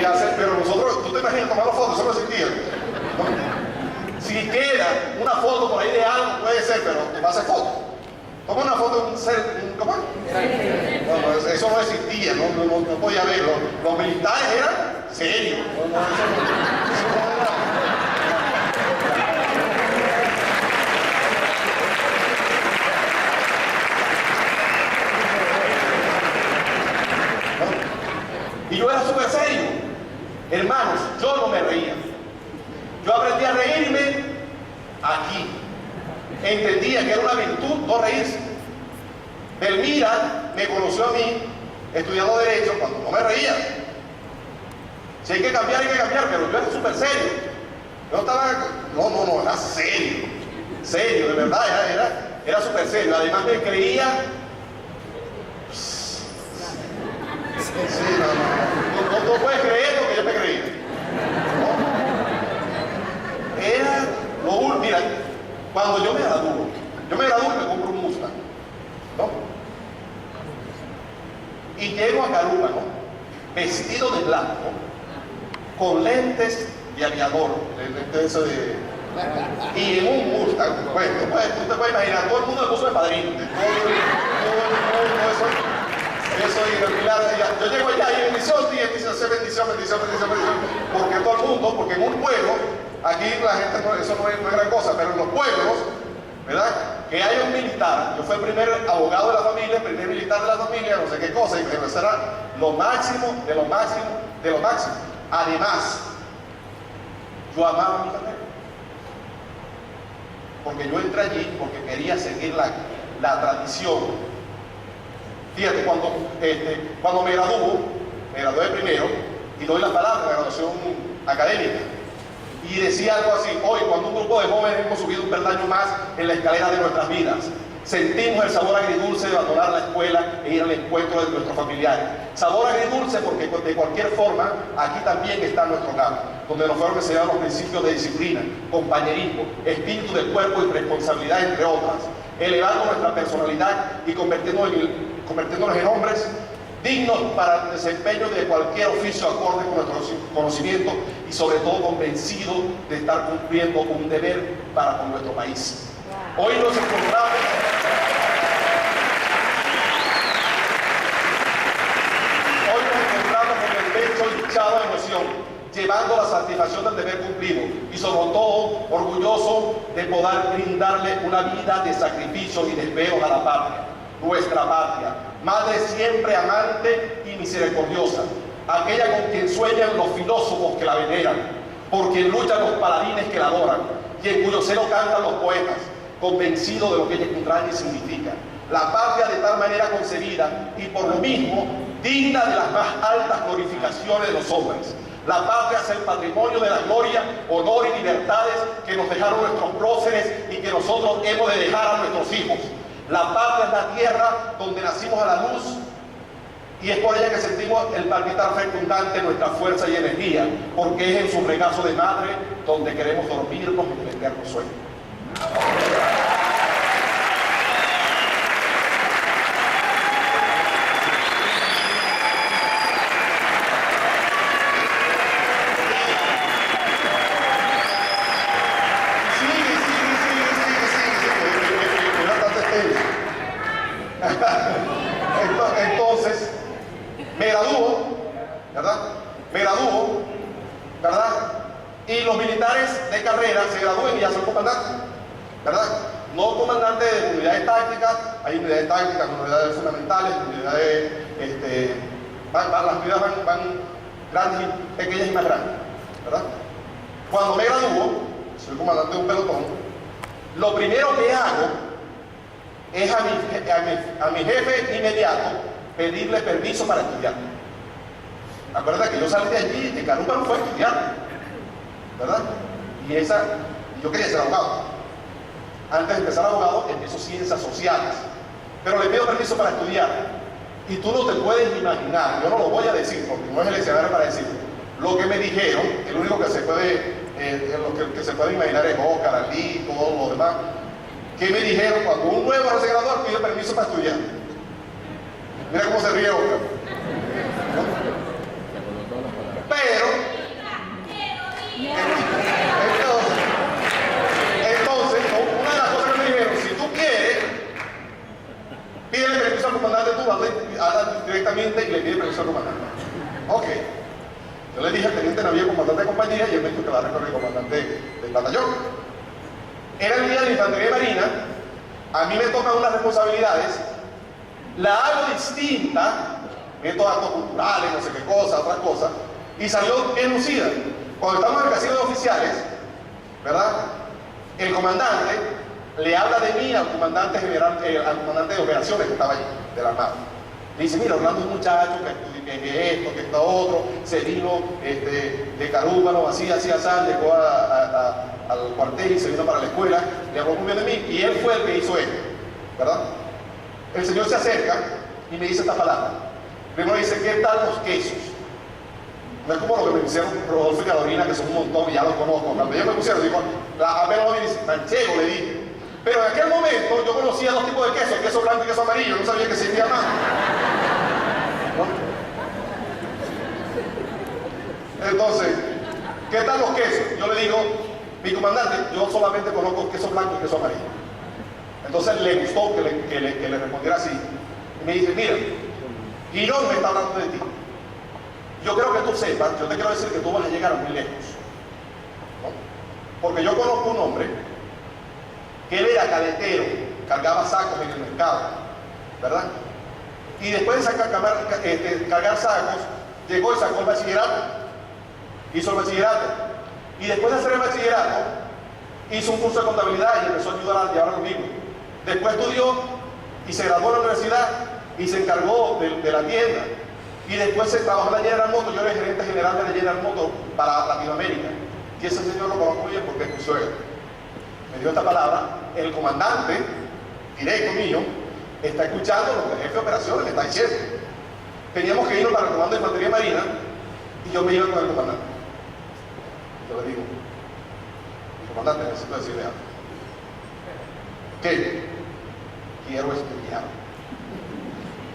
hacen, pero nosotros, tú te imaginas tomar las fotos, eso no existía, ¿no? Si queda una foto por ahí de algo, puede ser, pero tú vas a hacer fotos. Toma una foto de un ser, ¿cómo? No, eso no existía, no podía verlo. Los militares eran serios. Eso no era. Y yo era súper serio. Hermanos, yo no me reía. Yo aprendí a reírme aquí. Entendía que era una virtud no reírse. Belmira me conoció a mí estudiando Derecho cuando no me reía. Si hay que cambiar, pero yo era súper serio. Yo estaba, no, era serio. Serio, de verdad, era súper serio. Además me creía. Sí, no puedes creer lo que yo me creí. ¿No? Era lo último. Mira, cuando yo me gradúo y me compro un Mustang, ¿no? Y llego a Carúpano, ¿no? Vestido de blanco, con lentes de aviador, lentes de... Y en un Mustang, bueno, tú te puedes imaginar, todo el mundo me puso de padrino, eso yo llego allá y bendición, porque todo el mundo, porque en un pueblo, aquí la gente, eso no es gran cosa, pero en los pueblos, ¿verdad? Que hay un militar, yo fui el primer abogado de la familia, el primer militar de la familia, no sé qué cosa, y eso era lo máximo, de lo máximo, de lo máximo. Además, yo amaba a mi familia, porque yo entré allí porque quería seguir la tradición. Fíjate, cuando me gradué primero y doy la palabra de la graduación académica y decía algo así: hoy, cuando un grupo de jóvenes hemos subido un peldaño más en la escalera de nuestras vidas, sentimos el sabor agridulce de abandonar la escuela e ir al encuentro de nuestros familiares. Sabor agridulce porque de cualquier forma aquí también está nuestro hogar, donde nos fueron enseñados los principios de disciplina, compañerismo, espíritu de cuerpo y responsabilidad, entre otras, elevando nuestra personalidad y convirtiéndonos en hombres dignos para el desempeño de cualquier oficio acorde con nuestro conocimiento y sobre todo convencidos de estar cumpliendo un deber para con nuestro país. Hoy nos encontramos con el pecho hinchado de emoción, llevando la satisfacción del deber cumplido y sobre todo orgulloso de poder brindarle una vida de sacrificio y de esmeros a la patria, nuestra patria, madre siempre amante y misericordiosa, aquella con quien sueñan los filósofos que la veneran, por quien luchan los paladines que la adoran y en cuyo seno cantan los poetas, convencidos de lo que ella entraña y significa. La patria de tal manera concebida y por lo mismo digna de las más altas glorificaciones de los hombres. La patria es el patrimonio de la gloria, honor y libertades que nos dejaron nuestros próceres y que nosotros hemos de dejar a nuestros hijos. La patria es la tierra donde nacimos a la luz y es por ella que sentimos el palpitar fecundante de nuestra fuerza y energía, porque es en su regazo de madre donde queremos dormirnos en el eterno sueño. Entonces, me gradúo, ¿verdad? Y los militares de carrera se gradúen y ya son comandantes, ¿verdad? No comandantes de unidades tácticas, hay unidades tácticas, unidades fundamentales, unidades, las unidades van grandes y pequeñas y más grandes, ¿verdad? Cuando me gradúo, soy comandante de un pelotón, lo primero que hago es a mi jefe inmediato pedirle permiso para estudiar. Acuérdate que yo salí de allí, de Carúpano fue a estudiar, ¿verdad? Yo quería ser abogado. Antes de empezar abogado, empiezo ciencias sociales, pero le pido permiso para estudiar. Y tú no te puedes imaginar, yo no lo voy a decir porque no es el escenario para decirlo. Lo que me dijeron, el único que se puede, que se puede imaginar es Oscar, Ali, todo lo demás. ¿Qué me dijeron cuando un nuevo recién graduado pide permiso para estudiar? Mira cómo se ríe Oscar. ¿No? Pero, entonces, una de las cosas que me dijeron, si tú quieres, pídele permiso al comandante, tú hablas directamente y le pides permiso al comandante. Ok. Yo le dije al teniente navío comandante de compañía y él me dijo que va a recorrer el comandante del batallón. Era el día de la infantería marina, a mí me tocan unas responsabilidades, la hago distinta, meto actos culturales, no sé qué cosa, otras cosas, y salió bien lucida. Cuando estamos en el casino de oficiales, ¿verdad? El comandante le habla de mí al comandante general, al comandante de operaciones que estaba allí, de la Armada. Le dice, mira, Orlando es un muchacho que esto, que está otro, se vino de Carúpano, así, llegó al cuartel y se vino para la escuela, le habló muy bien de mí, y él fue el que hizo esto, ¿verdad? El señor se acerca y me dice esta palabra. Primero dice, ¿qué tal los quesos? No es como lo que me pusieron Rodolfo y Carolina, que son un montón y ya los conozco. Cuando ellos me pusieron, digo, apenas me dice, manchego, le dije. Pero en aquel momento yo conocía dos tipos de queso, queso blanco y queso amarillo, no sabía que existía más. ¿No? Entonces, ¿qué tal los quesos? Yo le digo, mi comandante, yo solamente conozco queso blanco y queso amarillo. Entonces le gustó que le respondiera así. Y me dice, mira, Girón me está hablando de ti. Yo creo que tú sepas, yo te quiero decir que tú vas a llegar muy lejos, ¿no? Porque yo conozco un hombre que él era caletero, cargaba sacos en el mercado, ¿verdad? Y después de cargar sacos, llegó y sacó el bachillerato, hizo el bachillerato, y después de hacer el bachillerato, hizo un curso de contabilidad y empezó a ayudar a llevar a los niños. Después estudió y se graduó en la universidad y se encargó de la tienda. Y después se trabajó en la General Motors. Yo era el gerente general de la General Motors para Latinoamérica. Y ese señor lo conozco muy bien porque es mi suegro. Me dio esta palabra. El comandante directo mío está escuchando lo que el jefe de operaciones me está diciendo. Teníamos que irnos para el comando de infantería marina y yo me iba con el comandante. Yo le digo, comandante, necesito decirle algo. ¿Qué? Quiero estudiar.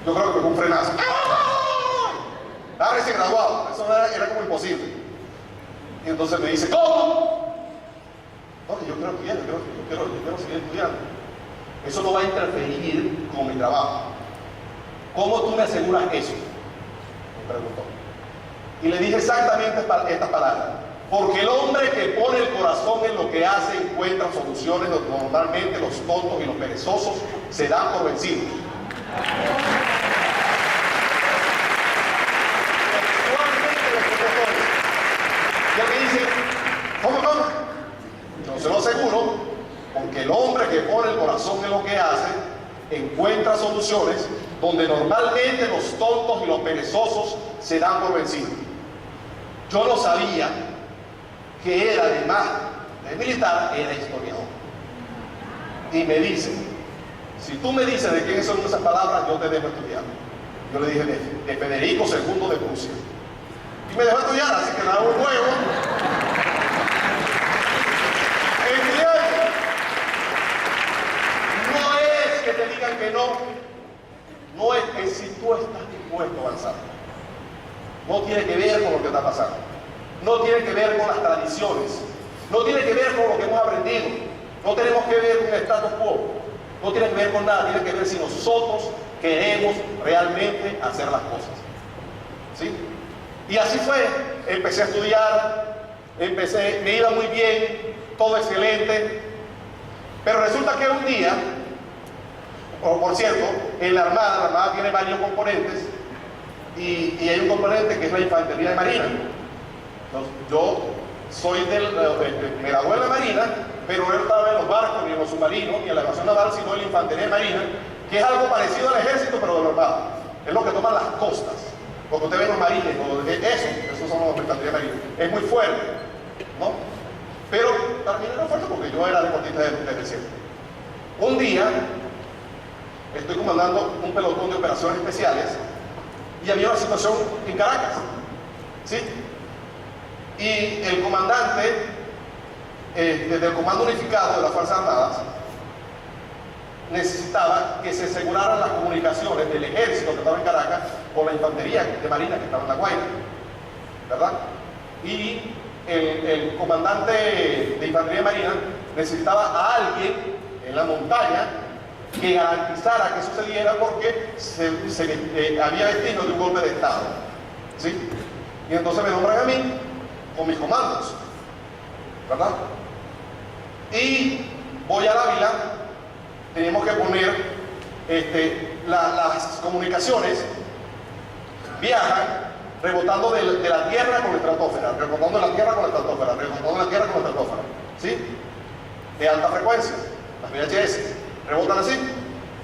Yo creo que fue un frenazo. Estaba recién graduado, eso era como imposible. Y entonces me dice, ¿cómo? No, yo quiero estudiar, yo quiero seguir estudiando. Eso no va a interferir con mi trabajo. ¿Cómo tú me aseguras eso? Me preguntó. Y le dije exactamente estas palabras. Porque el hombre que pone el corazón en lo que hace encuentra soluciones donde normalmente los tontos y los perezosos se dan por vencidos. Y él me dice, ¿cómo? Yo se lo aseguro, porque el hombre que pone el corazón en lo que hace encuentra soluciones donde normalmente los tontos y los perezosos se dan por vencidos. Yo no sabía que él, además de militar, era historiador. Y me dice, si tú me dices de quién son esas palabras, yo te dejo estudiar. Yo le dije de Federico II de Prusia. Y me dejó estudiar, así que nada, un juego. Estudiante. No es que te digan que no. No es que si tú estás dispuesto a avanzar. No tiene que ver con lo que está pasando. No tiene que ver con las tradiciones. No tiene que ver con lo que hemos aprendido. No tenemos que ver con el status quo. No tiene que ver con nada. Tiene que ver si nosotros queremos realmente hacer las cosas. ¿Sí? Y así fue. Empecé a estudiar, me iba muy bien, todo excelente, pero resulta que un día, por cierto, en la Armada tiene varios componentes, y hay un componente que es la infantería de marina. Entonces, yo me gradué en la marina, pero no estaba en los barcos, ni en los submarinos, ni en la aviación naval, sino en la infantería de marina, que es algo parecido al ejército, pero de la Armada. Es lo que toman las costas. Porque usted ve los marines, esos son los infantería marina. Es muy fuerte, ¿no? Pero también era fuerte porque yo era deportista desde siempre. Un día, estoy comandando un pelotón de operaciones especiales y había una situación en Caracas, ¿sí? Y el comandante desde el Comando Unificado de las Fuerzas Armadas necesitaba que se aseguraran las comunicaciones del ejército que estaba en Caracas con la infantería de marina que estaba en La Guaira, ¿verdad? Y el comandante de infantería de marina necesitaba a alguien en la montaña que garantizara que sucediera porque había destino de un golpe de estado, ¿sí? Y entonces me nombran a mí con mis comandos, ¿verdad? Y voy a Ávila, tenemos que poner las comunicaciones viajan rebotando de la Tierra con la estratosfera, rebotando de la Tierra con la estratosfera, rebotando de la Tierra con la estratosfera, ¿sí? De alta frecuencia, las VHS, rebotan así,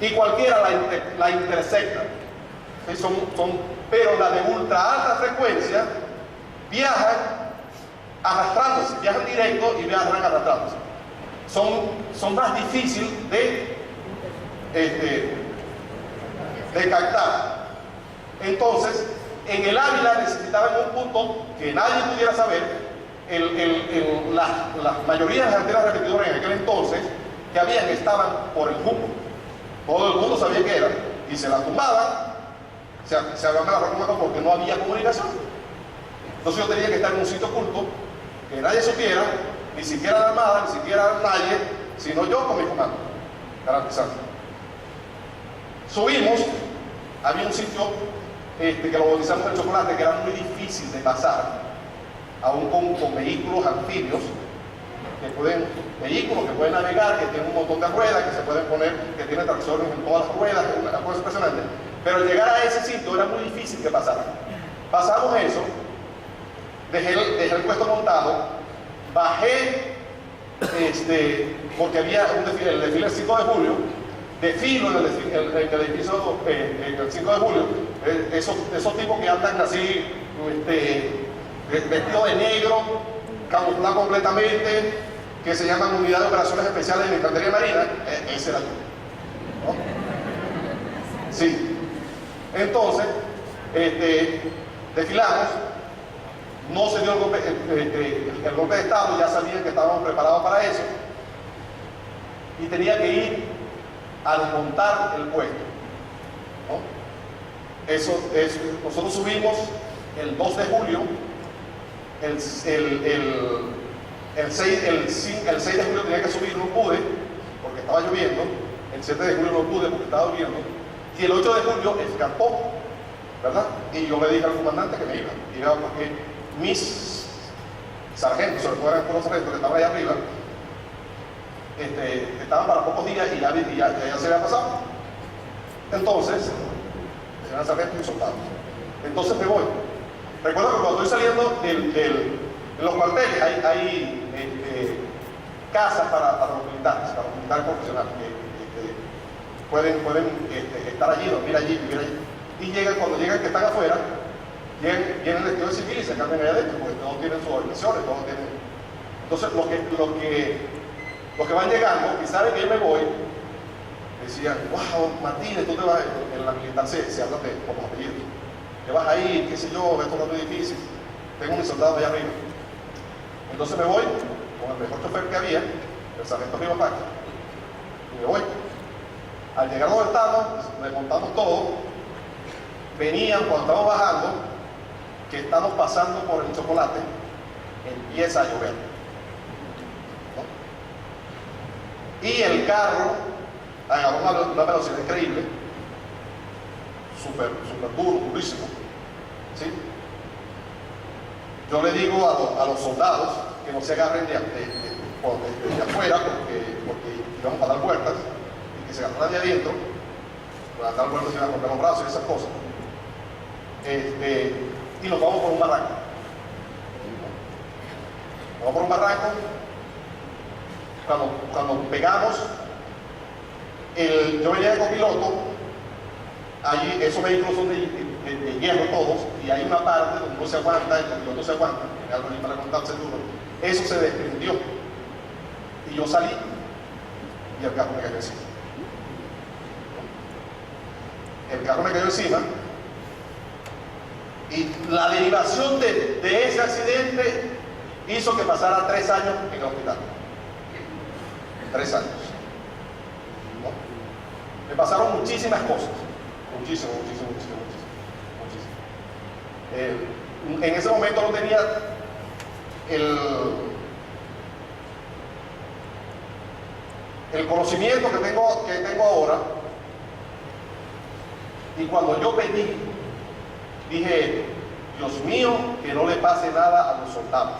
y cualquiera la intersecta, ¿sí? Pero la de ultra alta frecuencia viajan arrastrándose, viajan directo y viajan arrastrándose. Son más difíciles de captar. Entonces, en el Ávila necesitaban un punto que nadie pudiera saber, la mayoría de las antenas repetidoras en aquel entonces que habían estaban por el Junco. Todo el mundo sabía que eran, y se las tumbaban, se habían la recomendado porque no había comunicación. Entonces yo tenía que estar en un sitio oculto, que nadie supiera, ni siquiera la Armada, ni siquiera nadie, sino yo con mi comando, garantizando. Subimos, había un sitio que lo bautizamos el Chocolate, que era muy difícil de pasar, aún con vehículos anfibios, vehículos que pueden navegar, que tienen un montón de ruedas, que se pueden poner, que tienen tracciones en todas las ruedas, que es una cosa impresionante. Pero llegar a ese sitio era muy difícil que pasara. Pasamos eso, dejé el puesto montado, bajé, porque había un desfile, el desfile del 5 de julio, desfilo en el edificio el 5 de julio, esos tipos que andan así, vestidos de negro, camuflados completamente, que se llaman Unidad de Operaciones Especiales de Infantería Marina, ese era yo, ¿no? Sí. Entonces, desfilamos, no se dio el golpe de Estado, ya sabían que estábamos preparados para eso, y tenía que ir a desmontar el puesto, ¿no? Nosotros subimos el 2 de julio, el 6 de julio tenía que subir, no pude, porque estaba lloviendo, el 7 de julio no pude porque estaba lloviendo, y el 8 de julio escapó, ¿verdad? Y yo le dije al comandante que me iba porque mis sargentos, sobre todo eran puros sargentos que estaban allá arriba, estaban para pocos días y ya se había pasado. Entonces, eran sargentos y soldados. Entonces me voy. Recuerdo que cuando estoy saliendo en los cuarteles hay casas para los militares profesionales que pueden estar allí, dormir allí, vivir allí. Y cuando llegan que están afuera, vienen vestidos de civil y se cambian allá adentro, porque todos tienen sus organizaciones, todos tienen. Entonces, los que van llegando y saben que yo me voy, decían, wow, Martínez, tú te vas, en la militar se habla por los apellidos, te vas a ir, qué sé yo, esto no es muy difícil, tengo mis soldados allá arriba. Entonces me voy con el mejor chofer que había, el sargento Rivas Paca, y me voy. Al llegar donde estamos, desmontamos todo, venían cuando estamos bajando, que estamos pasando por el Chocolate, empieza a llover, ¿no? Y el carro agarró una velocidad increíble, súper duro, durísimo, ¿sí? Yo le digo a los soldados, que no se agarren de afuera porque íbamos a dar vueltas y que se agarraran de adentro, para dar vueltas y iban a romper los brazos y esas cosas. Y nos vamos por un barranco. Vamos por un barranco. Cuando pegamos, yo venía de copiloto. Allí esos vehículos son de hierro todos, y hay una parte donde no se aguanta, el copiloto se aguanta, tiene algo ahí para contarse duro. Eso se desprendió. Y yo salí y el carro me cayó encima. El carro me cayó encima. Y la derivación de ese accidente hizo que pasara 3 años en el hospital. 3 años. ¿No? Me pasaron muchísimas cosas. Muchísimo. En ese momento no tenía el conocimiento que tengo ahora. Y cuando yo pedí, dije, Dios mío, que no le pase nada a los soldados.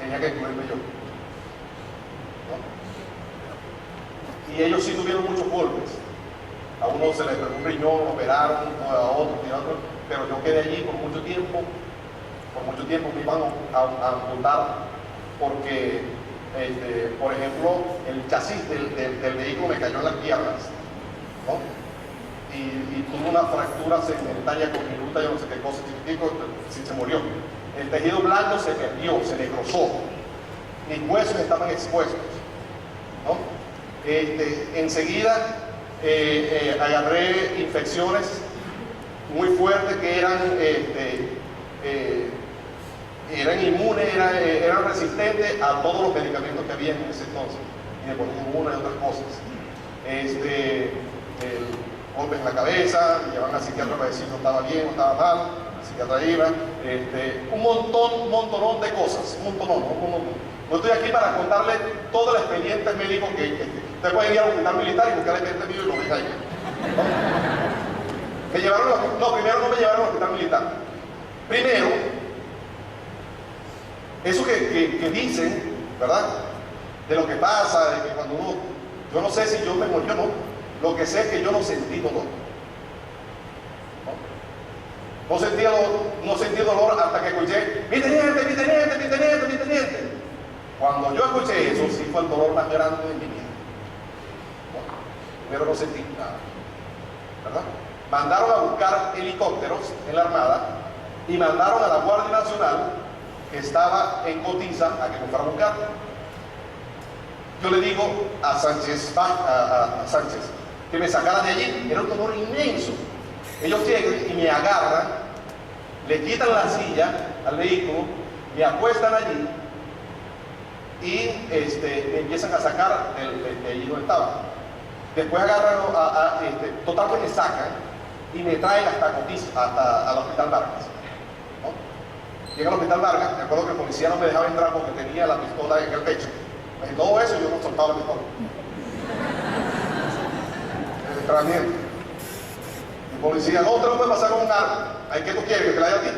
Tenía que incluirme yo. ¿No? Y ellos sí tuvieron muchos golpes. A uno se le perdió un riñón, operaron, a otro, pero yo quedé allí por mucho tiempo. Por mucho tiempo me iban a amputar porque, por ejemplo, el chasis del vehículo me cayó en las piernas, ¿no? Y tuvo una fractura segmentaria conminuta, yo no sé qué cosa, chiquitico, se murió. El tejido blando se perdió, se necrosó. Mis huesos estaban expuestos, ¿no? Enseguida agarré infecciones muy fuertes que eran inmunes, eran resistentes a todos los medicamentos que había en ese entonces, y me ponían una y otras cosas. Golpes en la cabeza, me llevaban al psiquiatra para decir si no estaba bien o estaba mal, el psiquiatra iba, un montonón de cosas, un montón. No estoy aquí para contarle todo el expediente médico que ustedes pueden ir al hospital militar y buscar el expediente mío y lo ven ahí. ¿No? Primero no me llevaron al hospital militar. Primero, eso que dicen, ¿verdad? De lo que pasa, de que cuando uno, yo no sé si yo me morí o no. Lo que sé es que yo no sentí dolor. No sentí dolor hasta que escuché, mi teniente. Cuando yo escuché eso, sí fue el dolor más grande de mi vida. Primero no sentí nada, ¿verdad? Mandaron a buscar helicópteros en la Armada y mandaron a la Guardia Nacional, que estaba en Cotiza, a que me fuera a buscar. Yo le digo a Sánchez, que me sacara de allí. Era un dolor inmenso. Ellos llegan y me agarran, le quitan la silla al vehículo, me acuestan allí y me empiezan a sacar de allí donde estaba. Después agarran, total que me sacan y me traen hasta Cotiza, hasta el Hospital Vargas, ¿no? Llega al Hospital Vargas, me acuerdo que el policía no me dejaba entrar porque tenía la pistola en el pecho. En todo eso yo no soltaba la pistola. El policía, no, usted no puede pasar con un arma. ¿Ay, qué tú quieres? ¿Que te la haya a ti?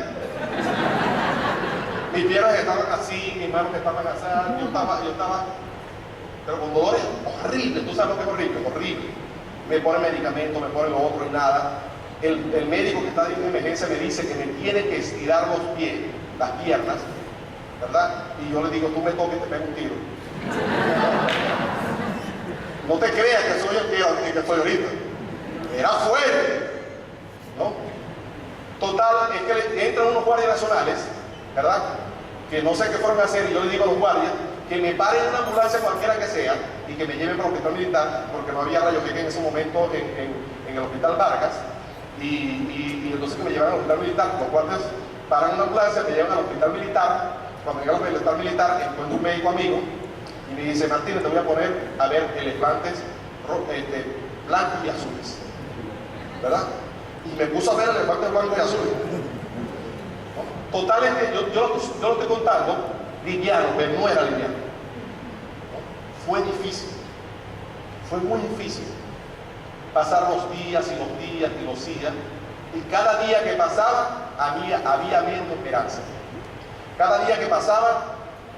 Mis piernas estaban así, mis manos estaban así, yo estaba, pero con dolores horribles. ¿Tú sabes lo que es horrible? Horrible. Me pone medicamento, me pone lo otro y nada. El médico que está en emergencia me dice que me tiene que estirar los pies, las piernas, ¿verdad? Y yo le digo, tú me toques y te pego un tiro. No te creas que soy el que soy ahorita. Era fuerte, ¿no? Total, es que entran unos guardias nacionales, ¿verdad? Que no sé qué fueron a hacer, y yo le digo a los guardias que me paren una ambulancia cualquiera que sea y que me lleven para el hospital militar, porque no había rayos X en ese momento en el hospital Vargas, y entonces que me llevan al hospital militar. Los guardias paran una ambulancia, me llevan al hospital militar. Cuando llegan al hospital militar, encuentro un médico amigo y me dice, Martínez, te voy a poner a ver elefantes blancos y azules, ¿verdad? Y me puso a ver elefantes blancos y azules. ¿No? Total, es que yo lo estoy contando liviano, pero no era liviano. ¿No? Fue difícil, fue muy difícil pasar los días y los días y los días, y cada día que pasaba había menos esperanza. Cada día que pasaba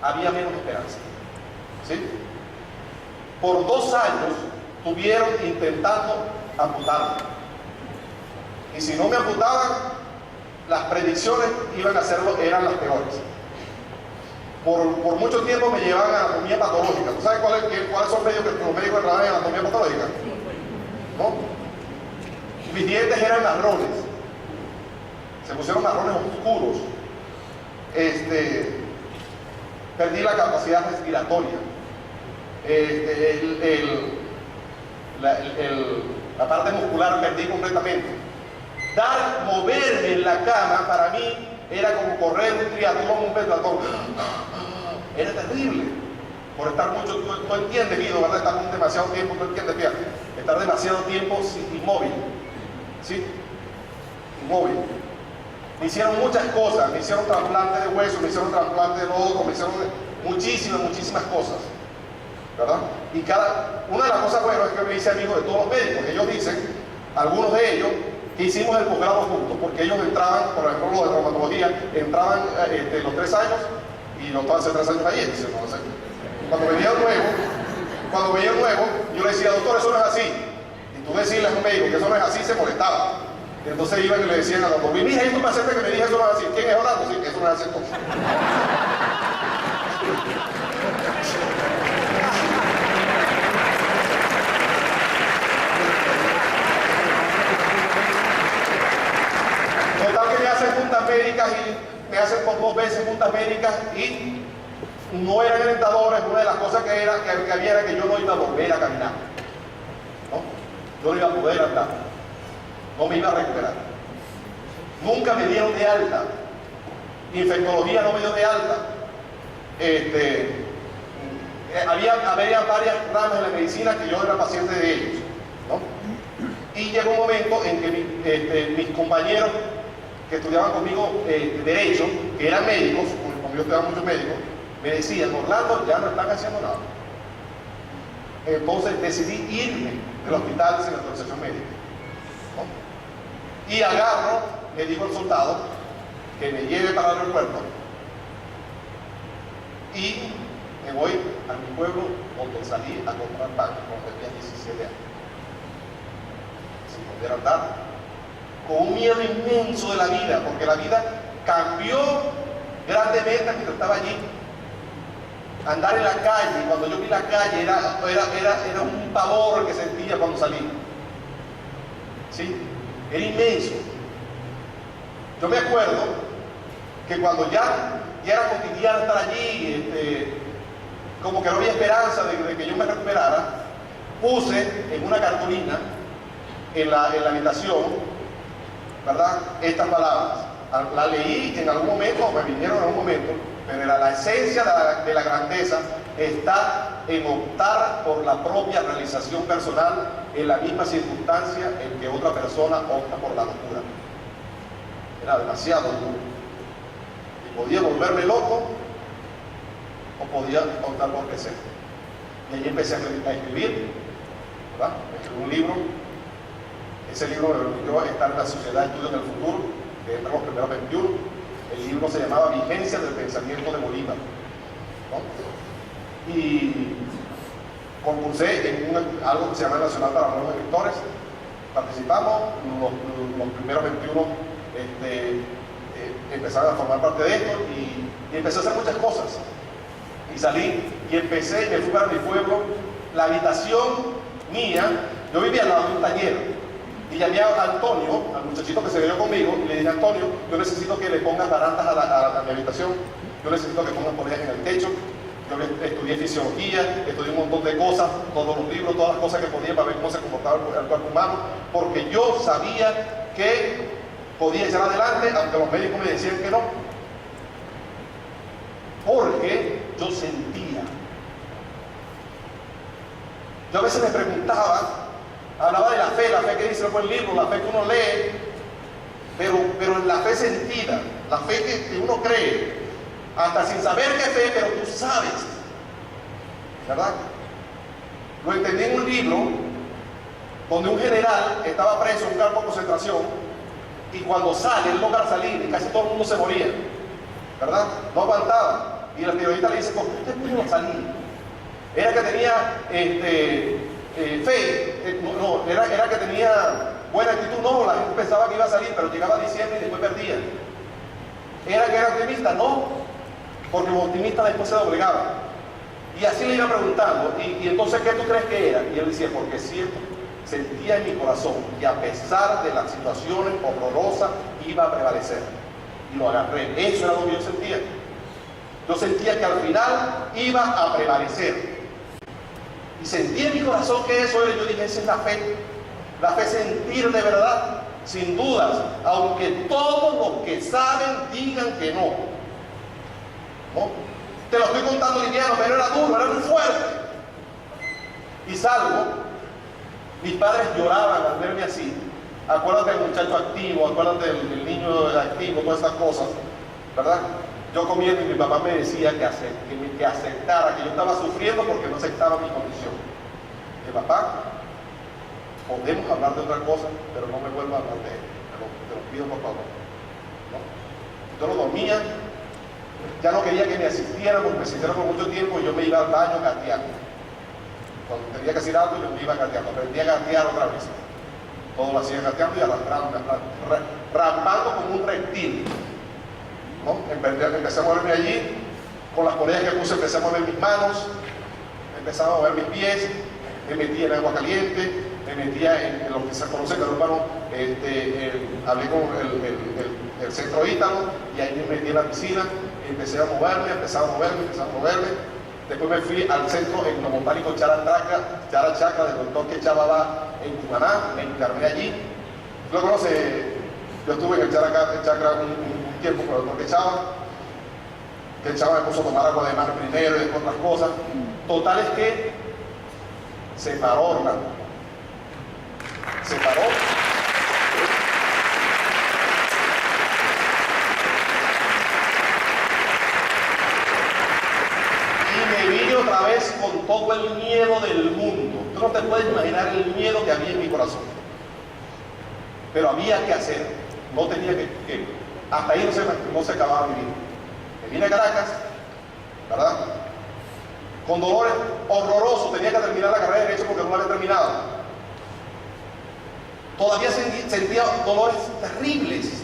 había menos esperanza. ¿Sí? Por 2 años estuvieron intentando amputarme. Y si no me amputaban, las predicciones eran las peores. Por mucho tiempo me llevaban a anatomía patológica. ¿Tú sabes cuáles son los médicos que trabajan en anatomía patológica? ¿No? Mis dientes eran marrones. Se pusieron marrones oscuros. Perdí la capacidad respiratoria. La parte muscular perdí completamente. Moverme en la cama para mí era como correr un triatlón, un pentatlón. Era terrible. Por estar mucho, tú entiendes, Guido, ¿verdad? Estar demasiado tiempo, tú entiendes, fíjate. Estar demasiado tiempo inmóvil. ¿Sí? Inmóvil. Me hicieron muchas cosas, me hicieron trasplante de hueso, me hicieron trasplante de lodo, me hicieron muchísimas cosas, ¿verdad? Y una de las cosas buenas es que me hice amigo de todos los médicos. Ellos dicen, algunos de ellos, que hicimos el posgrado juntos, porque ellos entraban, por ejemplo, los de traumatología, entraban los 3 años, y no estaban hace 3 años ahí, entonces, no sé. Cuando veía nuevo, yo le decía, doctor, eso no es así. Y tú decirle a un médico que eso no es así, se molestaba. Y entonces iban y le decían al doctor, mira, hay un paciente que me dije eso no es así. ¿Quién es Orlando? Sí, eso no es así entonces. Total que me hacen juntas médicas y me hacen por 2 veces juntas médicas y no eran alentadores. Una de las cosas que había era que yo no iba a volver a caminar, ¿no? Yo no iba a poder andar, no me iba a recuperar. Nunca me dieron de alta. Infectología no me dio de alta. Había varias ramas de la medicina que yo era paciente de ellos, ¿no? Y llegó un momento en que mis compañeros que estudiaban conmigo Derecho, que eran médicos, conmigo estudiaban muchos médicos, me decían, Orlando, ya no están haciendo nada. Entonces decidí irme del hospital sin autorización médica, ¿no? Y agarro, le digo al soldado que me lleve para el aeropuerto y me voy a mi pueblo donde salí a comprar pan cuando tenía 17 años, sin poder andar, con un miedo inmenso de la vida, porque la vida cambió grandemente mientras estaba allí. Andar en la calle, y cuando yo vi la calle era un pavor que sentía cuando salí. ¿Sí? Era inmenso. Yo me acuerdo que cuando ya era cotidiano estar allí, como que no había esperanza de que yo me recuperara, puse en una cartulina en la habitación, ¿verdad?, estas palabras. La leí en algún momento, me vinieron en algún momento, pero la esencia de la grandeza está en optar por la propia realización personal en la misma circunstancia en que otra persona opta por la locura. Era demasiado duro. Y podía volverme loco o podía optar por crecer. Y ahí empecé a escribir, ¿verdad? Escribí un libro. Ese libro me permitió estar en la Sociedad de Estudios del Futuro, que entre los primeros 21. El libro se llamaba Vigencia del Pensamiento de Bolívar, ¿no? Y concursé en algo que se llama Nacional para Nuevos Escritores. Participamos, los primeros 21 empezaron a formar parte de esto y empecé a hacer muchas cosas. Y salí y empecé, me fui para mi pueblo. La habitación mía, yo vivía al lado de un taller. Y llamé a Antonio, al muchachito que se quedó conmigo, y le dije, Antonio, yo necesito que le pongas barandas a mi habitación, yo necesito que pongas polillas en el techo. Yo estudié fisiología, estudié un montón de cosas, todos los libros, todas las cosas que podía para ver cómo se comportaba el cuerpo humano, porque yo sabía que podía echar adelante, aunque los médicos me decían que no. Porque yo sentía. Yo a veces me preguntaba, hablaba de la fe que dice el buen libro, la fe que uno lee, pero la fe sentida, la fe que uno cree, hasta sin saber qué fe, pero tú sabes, ¿verdad? Lo entendí en un libro donde un general estaba preso en un campo de concentración y cuando sale, él logra salir y casi todo el mundo se moría. ¿verdad? No aguantaba. Y el periodista le dice, ¿por qué usted pudo salir? Era que tenía fe, era que tenía buena actitud. No, la gente pensaba que iba a salir, pero llegaba diciembre y después perdía. Era que era optimista, no, porque los optimistas después se doblegaba. Y así le iba preguntando, y entonces, ¿qué tú crees que era? Y él decía, porque siento, sentía en mi corazón que a pesar de las situaciones horrorosas iba a prevalecer. Y lo agarré. Eso era lo que yo sentía. Yo sentía que al final iba a prevalecer. Y sentí en mi corazón que eso era. Yo dije, esa es la fe. La fe, sentir de verdad, sin dudas, aunque todos los que saben digan que no. ¿No? Te lo estoy contando liviano, pero era duro, era muy fuerte. Y salgo, mis padres lloraban al verme así. Acuérdate del muchacho activo, acuérdate del niño activo, todas esas cosas, ¿verdad? Yo comiendo y mi papá me decía que aceptara, que yo estaba sufriendo porque no aceptaba mi condición. Y papá, podemos hablar de otra cosa, pero no me vuelva a hablar de él. Te lo pido por favor. ¿No? Yo lo dormía, ya no quería que me asistieran porque me asistieron por mucho tiempo y yo me iba al baño gateando. Cuando tenía que hacer algo yo me iba gateando, aprendí a gatear otra vez. Todo lo hacía gateando y arrastrando, rampando como un reptil. ¿No? Empecé a moverme allí, con las poleas que puse empecé a mover mis manos, empezaba a mover mis pies, me metía en agua caliente, me metía en lo que se conoce como hermano, hablé con el centro Ítalo y ahí me metí en la piscina, empecé a moverme, empezaba a moverme. Después me fui al centro etnobotánico Chara Chacra del doctor Quechaba en Cumaná, me interné allí. ¿Lo conoce? Yo estuve en el Chara Chacra un tiempo con el doctor Quechaba me puso a tomar agua de mar primero y después otras cosas. Total es que se paró Orlando. Se paró. Y me vine otra vez con todo el miedo del mundo. Tú no te puedes imaginar el miedo que había en mi corazón. Pero había que hacer. No tenía que hasta ahí no se acababa mi vida. Me vine a Caracas, ¿verdad? Con dolores horrorosos, tenía que terminar la carrera de Derecho porque no la había terminado. Todavía sentía dolores terribles,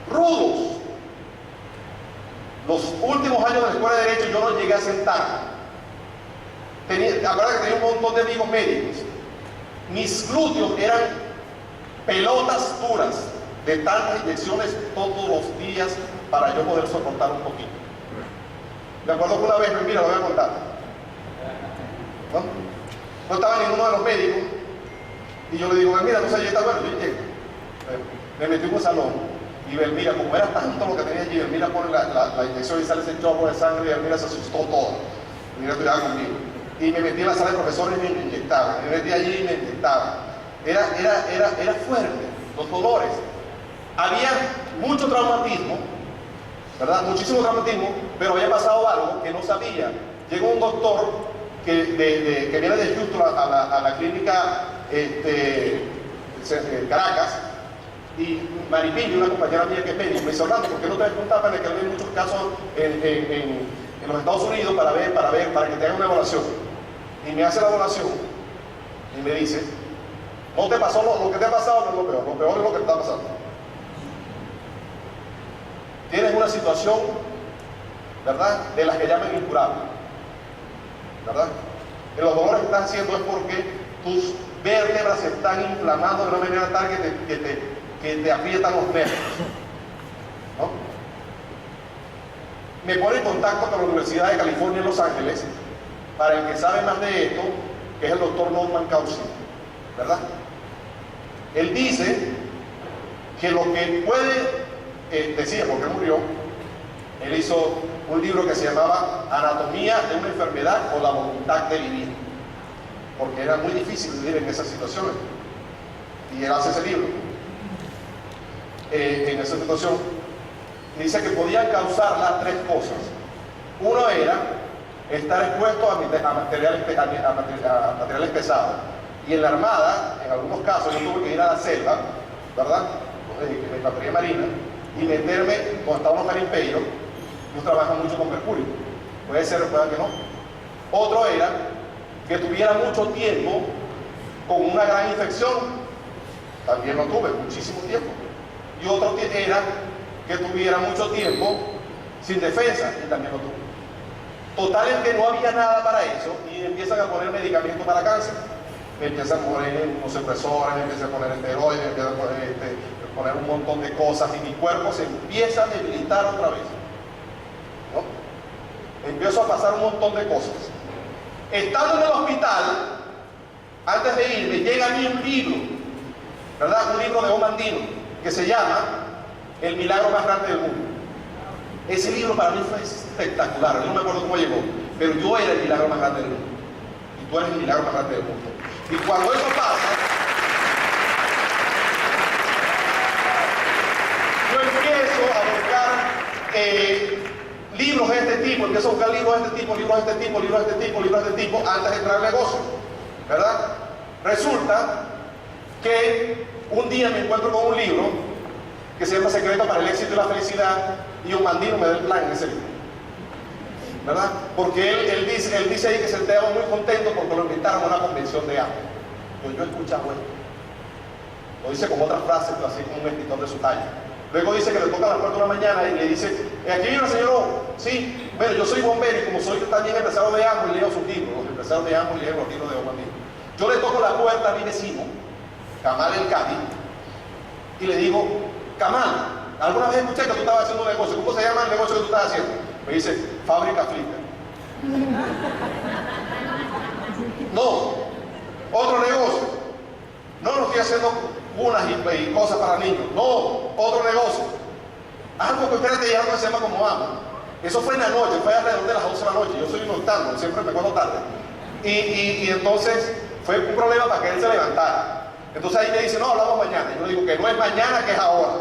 rudos. Los últimos años de la escuela de Derecho yo no llegué a sentar. Acuérdate que tenía un montón de amigos médicos. Mis glúteos eran pelotas duras de tantas inyecciones todos los días para yo poder soportar un poquito. Me acuerdo que una vez, mira, lo voy a contar. No estaba ninguno de los médicos y yo le digo, mira, no sé, yo está bueno, yo llego. Me metí en un salón y mira, como era tanto lo que tenía allí, mira pone la inyección y sale ese chorro de sangre y mira se asustó todo. Mira, cuidado conmigo. Y me metí en la sala de profesores y me inyectaban. Me metí allí y me inyectaban. Era fuerte, los dolores. Había mucho traumatismo, ¿verdad? Muchísimo traumatismo, pero había pasado algo que no sabía. Llegó un doctor que viene de Houston a la clínica Caracas, y Maripillo, una compañera mía que es médico, me dice, Orlando, ¿por qué no te das cuenta de que hay muchos casos en los Estados Unidos para que te hagan una evaluación? Y me hace la evaluación y me dice, no te pasó lo que te ha pasado, no es lo peor es lo que te está pasando. Tienes una situación, ¿verdad?, de las que llaman incurable, ¿verdad? Y los dolores que estás haciendo es porque tus vértebras se están inflamando de una manera tal que te aprietan los nervios, ¿no? Me pone en contacto con la Universidad de California en Los Ángeles, para el que sabe más de esto, que es el doctor Norman Cauci, ¿verdad? Él dice que lo que puede, decía porque murió, él hizo un libro que se llamaba Anatomía de una enfermedad o la voluntad de vivir, porque era muy difícil vivir en esas situaciones, y él hace ese libro. En esa situación dice que podían causar las tres cosas. Uno era estar expuesto a materiales pesados, y en la Armada, en algunos casos, yo tuve que ir a la selva, ¿verdad?, en la Patria Marina, y meterme, cuando estaba en los garimpeiros, Ellos trabajan mucho con mercurio. Puede ser o puede que no. Otro era que tuviera mucho tiempo con una gran infección. También lo tuve, muchísimo tiempo. Y otro era que tuviera mucho tiempo sin defensa, y también lo tuve. Total es que no había nada para eso y empiezan a poner medicamentos para cáncer. Me empiezan a poner unos supresores, me empiezan a poner esteroides, me empiezan a poner un montón de cosas y mi cuerpo se empieza a debilitar otra vez, ¿no? Empiezo a pasar un montón de cosas. Estando en el hospital, antes de irme, llega a mí un libro, ¿verdad? Un libro de Omandino que se llama El milagro más grande del mundo. Ese libro para mí fue espectacular, yo no me acuerdo cómo llegó, pero yo era el milagro más grande del mundo. Y tú eres el milagro más grande del mundo. Y cuando eso pasa, yo empiezo a buscar libros de este tipo, empiezo a buscar libros de este tipo, libros de este tipo, libros de este tipo, libros de este tipo, antes de entrar al negocio, ¿verdad? Resulta que un día me encuentro con un libro que se llama Secreto para el éxito y la felicidad, y Omandino me da el plan en ese libro, ¿verdad? Porque él dice ahí que se estaba muy contento porque lo invitaron a una convención de hambre. Yo he escuchado esto. Lo dice con otras frases, pero así como un escritor de su talla. Luego dice que le toca a las 4 de la mañana y le dice, aquí viene el señor O. Sí, bueno, yo soy bombero y como soy también empresario de ambos, leo sus libros. Los empresarios de ambos leen los libros de Omandino. Yo le toco la puerta a mi vecino, Kamal El Cadi, y le digo, Kamal, ¿alguna vez escuché que tú estabas haciendo un negocio? ¿Cómo se llama el negocio que tú estás haciendo? Me dice, Fábrica Flipper. No, otro negocio. No estoy haciendo cunas y cosas para niños. No, otro negocio. Algo que espérate y algo que se llama como amo. Eso fue en la noche, fue alrededor de las 11 de la noche. Yo soy nocturno, siempre me acuerdo tarde. Y entonces fue un problema para que él se levantara. Entonces ahí me dice, no, hablamos mañana. Yo le digo que no es mañana, que es ahora.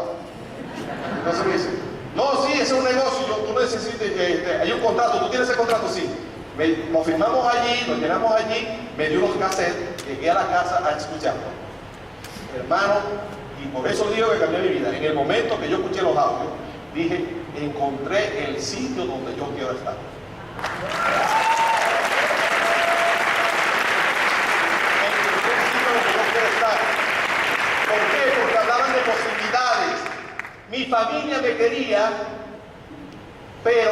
Entonces me dice, no, sí, ese es un negocio, tú necesitas, hay un contrato, ¿tú tienes ese contrato? Sí. Nos firmamos allí, nos llenamos allí, me dio unos cassettes, llegué a la casa a escucharlo. Hermano, y por eso digo que cambié mi vida. En el momento que yo escuché los audios, dije, encontré el sitio donde yo quiero estar. ¿Por qué? Porque hablaban de posibilidades. Mi familia me quería, pero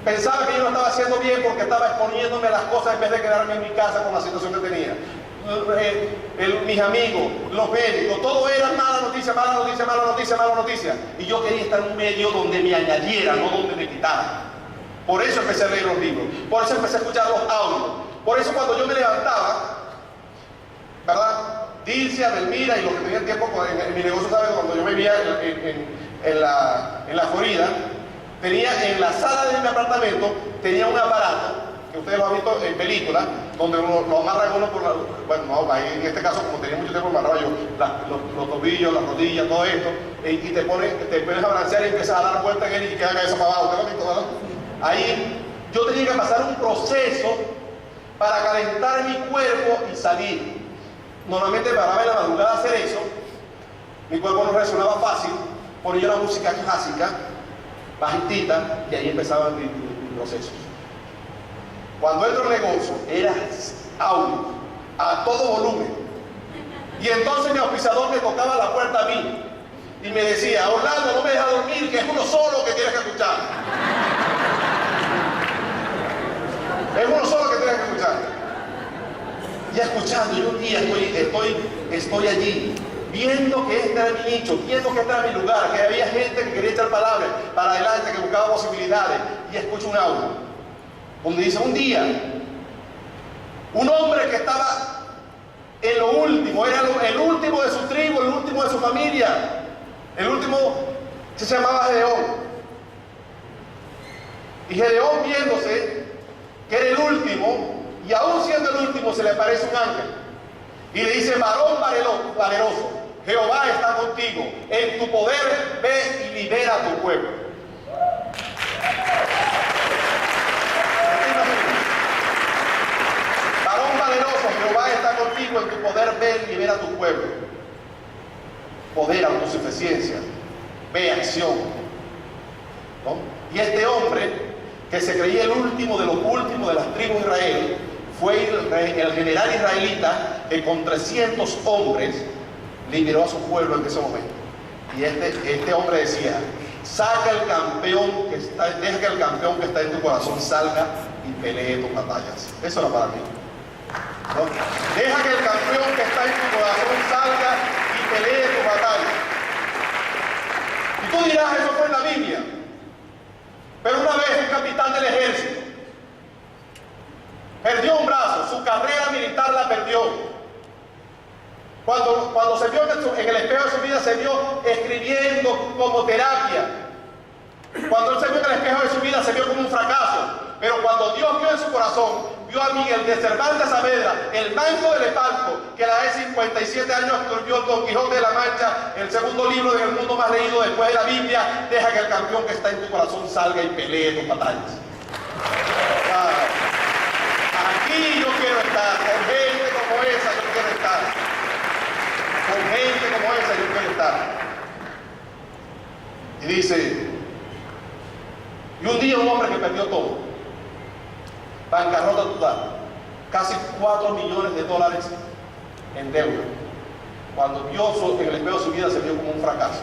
pensaba que yo lo estaba haciendo bien porque estaba exponiéndome a las cosas en vez de quedarme en mi casa con la situación que tenía. Mis amigos, los médicos, todo era mala noticia, mala noticia, mala noticia, mala noticia. Y yo quería estar en un medio donde me añadieran, no donde me quitaran. Por eso empecé a leer los libros, por eso empecé a escuchar los audios. Por eso cuando yo me levantaba, ¿verdad? Dilcia, Belmira y los que tenían tiempo en mi negocio, ¿sabes? Cuando yo vivía en la Florida, tenía en la sala de mi apartamento, tenía un aparato, que ustedes lo han visto en películas, donde lo amarran uno por la... Bueno, no, en este caso, como tenía mucho tiempo, amarraba yo los tobillos, las rodillas, todo esto, y te pones a balancear y empiezas a dar vueltas en él y queda cabeza para abajo, ¿te lo has visto, verdad? Ahí yo tenía que pasar un proceso para calentar mi cuerpo y salir. Normalmente paraba en la madrugada a hacer eso, mi cuerpo no resonaba fácil, ponía la música clásica, bajitita, y ahí empezaba mi proceso. Cuando entro al negocio, era audio, a todo volumen. Y entonces mi auspiciador me tocaba la puerta a mí, y me decía, Orlando, no me deja dormir, que es uno solo que tienes que escuchar. Es uno solo que tienes que escuchar. Y escuchando, y un día estoy allí, viendo que este era mi nicho, viendo que este era mi lugar, que había gente que quería echar palabras para adelante, que buscaba posibilidades, y escucho un audio, donde dice, un día, un hombre que estaba en lo último, era el último de su tribu, el último de su familia, el último se llamaba Gedeón. Y Gedeón, viéndose que era el último, y aún siendo el último, se le aparece un ángel y le dice, varón valeroso, Jehová está contigo, en tu poder ve y libera a tu pueblo. Varón valeroso, Jehová está contigo, en tu poder ve y libera a tu pueblo. Poder, autosuficiencia, ve acción. ¿no? Y este hombre, que se creía el último de los últimos de las tribus de Israel, fue el general israelita que con 300 hombres liberó a su pueblo en ese momento. Y este hombre decía: saca el campeón que está, deja que el campeón que está en tu corazón salga y pelee tus batallas. Eso era para mí, ¿no? Deja que el campeón que está en tu corazón salga y pelee tus batallas. Y tú dirás, eso fue en la Biblia. Pero una vez un capitán del ejército perdió un brazo, su carrera militar la perdió. Cuando se vio en el espejo de su vida, se vio escribiendo como terapia. Cuando él se vio en el espejo de su vida, se vio como un fracaso. Pero cuando Dios vio en su corazón, vio a Miguel de Cervantes Saavedra, el manco del Espanto, que a la vez 57 años escribió el Don Quijote de la Mancha, el segundo libro del mundo más leído después de la Biblia. Deja que el campeón que está en tu corazón salga y pelee tus batallas. Aquí yo quiero estar, con gente como esa yo quiero estar. Con gente como esa yo quiero estar. Y dice, y un día un hombre que perdió todo, bancarrota total, casi $4 millones en deuda. Cuando vio en el espejo de su vida, se vio como un fracaso.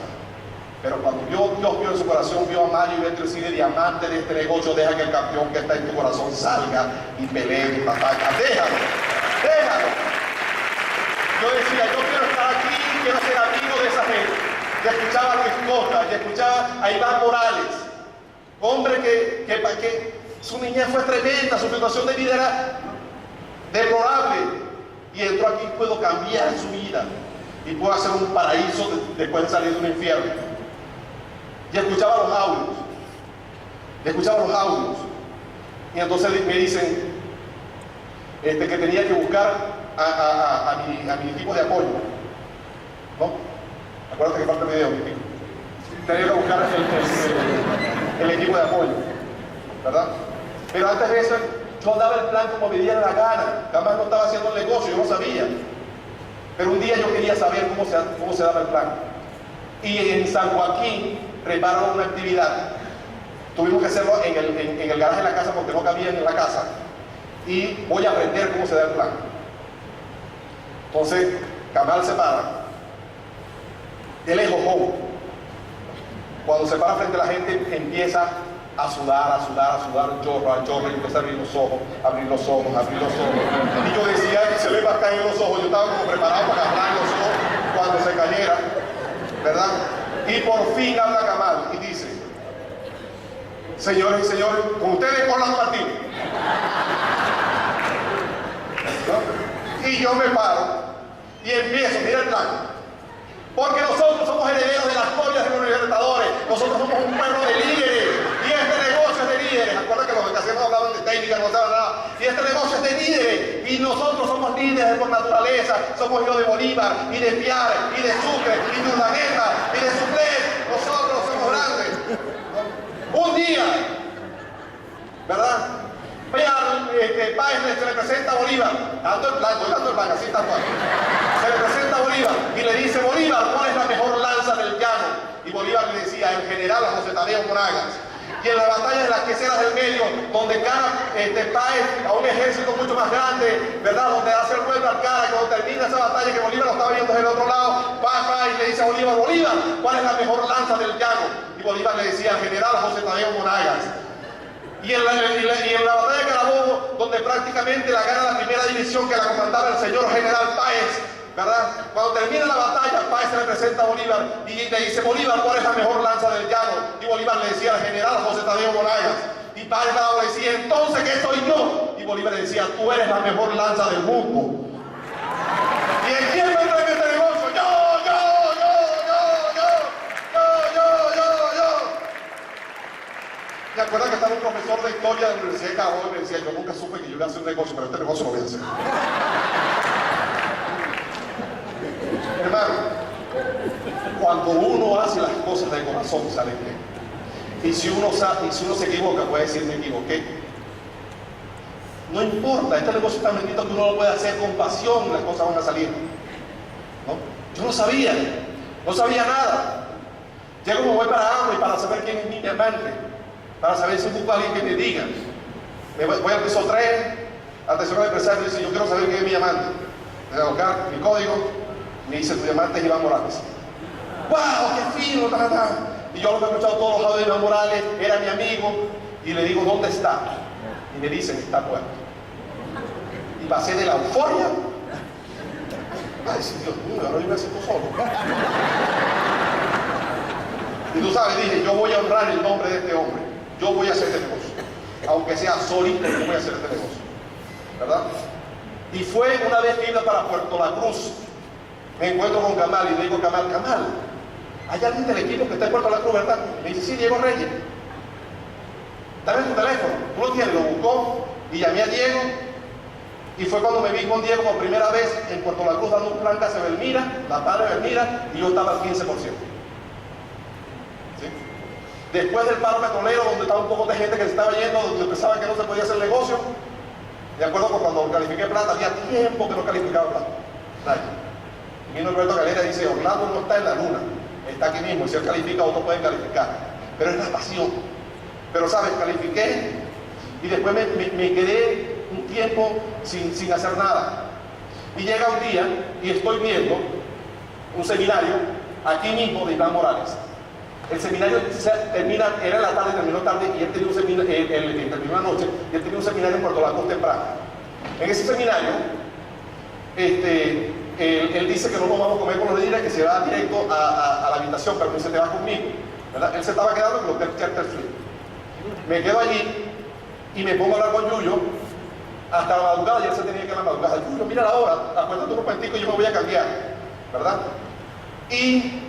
Pero cuando Dios vio en su corazón, vio a Mario y Betty decide: diamante de este negocio, deja que el campeón que está en tu corazón salga y pelee tu batalla. Déjalo, déjalo. Yo decía, yo quiero estar aquí, quiero ser amigo de esa gente. Y escuchaba a Luis Costa, y escuchaba a Iván Morales, hombre que su niñez fue tremenda, su situación de vida era deplorable, y entró aquí: puedo cambiar su vida y puedo hacer un paraíso después de salir de un infierno. Y escuchaba los audios, y entonces me dicen que tenía que buscar a mi equipo de apoyo, ¿no? Acuérdate que falta el video. Tenía que buscar el equipo de apoyo, ¿verdad? Pero antes de eso, yo daba el plan como me diera la gana. Jamás no estaba haciendo el negocio, yo no sabía. Pero un día yo quería saber cómo se daba el plan. Y en San Joaquín prepararon una actividad. Tuvimos que hacerlo en el garaje de la casa porque no cabían en la casa. Y voy a aprender cómo se da el plan. Entonces, Kamal se para. Él es jojón. Cuando se para frente a la gente, empieza a sudar, chorro, y empieza a abrir los ojos. Y yo decía, se le va a caer los ojos. Yo estaba como preparado para abrir los ojos cuando se cayera, ¿verdad? Y por fin habla Kamal y dice: señores y señores, con ustedes Orlando Martínez. ¿No? Y yo me paro y empiezo, mira el plan. Porque nosotros somos herederos de las joyas de los libertadores. Nosotros somos un pueblo de líderes. Y este negocio es de líderes. Acuerda que los vacaciones hablaban de técnica, no saben nada. Y este negocio es de líderes. Y nosotros somos líderes por naturaleza. Somos hijos de Bolívar, y de Piar, y de Sucre, y de Urdaneta, y de Sucre. Nosotros somos grandes. Un día, ¿verdad? Páez se le presenta a Bolívar, dando el plan, así está cual. Se le presenta a Bolívar y le dice: Bolívar, ¿cuál es la mejor lanza del llano? Y Bolívar le decía: el general José Tadeo Monagas. Y en la batalla de las queseras del medio, donde gana Páez a un ejército mucho más grande, ¿verdad? Donde hace el vuelto al cara, y cuando termina esa batalla, que Bolívar lo estaba viendo desde el otro lado, Páez le dice a Bolívar: Bolívar, ¿cuál es la mejor lanza del llano? Y Bolívar le decía: el general José Tadeo Monagas. Y en la batalla de Carabobo, donde prácticamente la gana la primera división que la comandaba el señor general Páez, ¿verdad? Cuando termina la batalla, Páez se le presenta a Bolívar y le dice: Bolívar, ¿cuál es la mejor lanza del llano? Y Bolívar le decía al general José Tadeo Monagas. Y Páez le decía: entonces, ¿qué soy yo? Y Bolívar le decía: tú eres la mejor lanza del mundo. ¿Y en quién me entra en este negocio? ¿Se acuerdan que estaba un profesor de historia de la Universidad de Carabobo y me decía: yo nunca supe que yo iba a hacer un negocio, pero este negocio lo voy a hacer? Hermano, cuando uno hace las cosas de corazón, sale bien. Y si uno se equivoca, puede decir: me equivoqué. No importa, este negocio es tan bendito que uno lo puede hacer con pasión, las cosas van a salir, ¿no? Yo no sabía nada. Llego, me voy para Amway para saber quién es mi amante. para saber si busco a alguien que me diga. Voy al piso 3, atención al empresario, dice, yo quiero saber quién es mi diamante. Me voy a buscar mi código, me dice, tu diamante es Iván Morales. ¡Wow! ¡Qué fino! Y yo lo he escuchado todos los audios de Iván Morales, era mi amigo, y le digo, ¿dónde está? Y me dicen, está muerto. Y pasé de la euforia. Ay, sí, Dios mío, ahora yo me siento solo. Y tú sabes, dije, yo voy a honrar el nombre de este hombre. Yo voy a hacer este negocio. Aunque sea solito, yo voy a hacer este negocio. ¿Verdad? Y fue una vez que iba para Puerto La Cruz. Me encuentro con Kamal y le digo, Kamal, ¿hay alguien del equipo que está en Puerto La Cruz, verdad? Me dice, sí, Diego Reyes. Dame tu teléfono. Tú lo tienes, lo buscó y llamé a Diego. Y fue cuando me vi con Diego por primera vez en Puerto La Cruz dando un plan Casa Belmira, la padre Belmira, y yo estaba al 15%. ¿Sí? Después del paro petrolero, donde estaba un poco de gente que se estaba yendo, donde pensaba que no se podía hacer negocio, de acuerdo con cuando califiqué plata, había tiempo que no calificaba plata. Nadie. Y vino Roberto Galera y dice, Orlando no está en la luna, está aquí mismo, y si él califica, otros pueden calificar. Pero es la pasión. Pero sabes, califiqué y después me quedé un tiempo sin hacer nada. Y llega un día y estoy viendo un seminario aquí mismo de Iván Morales. El seminario termina, era en la tarde, terminó tarde, y él tenía un seminario, terminó la noche, y él tenía un seminario en Puerto La Cruz temprano. En ese seminario, él dice que no nos vamos a comer con los líderes, que se va directo a la habitación, pero me dice, te vas conmigo, ¿verdad? Él se estaba quedando en el hotel Chesterfield. Me quedo allí y me pongo a hablar con Yuyo hasta la madrugada, y él se tenía que ir a la madrugada. Yuyo, mira la hora, acuérdate un momentico y yo me voy a cambiar, ¿verdad? Y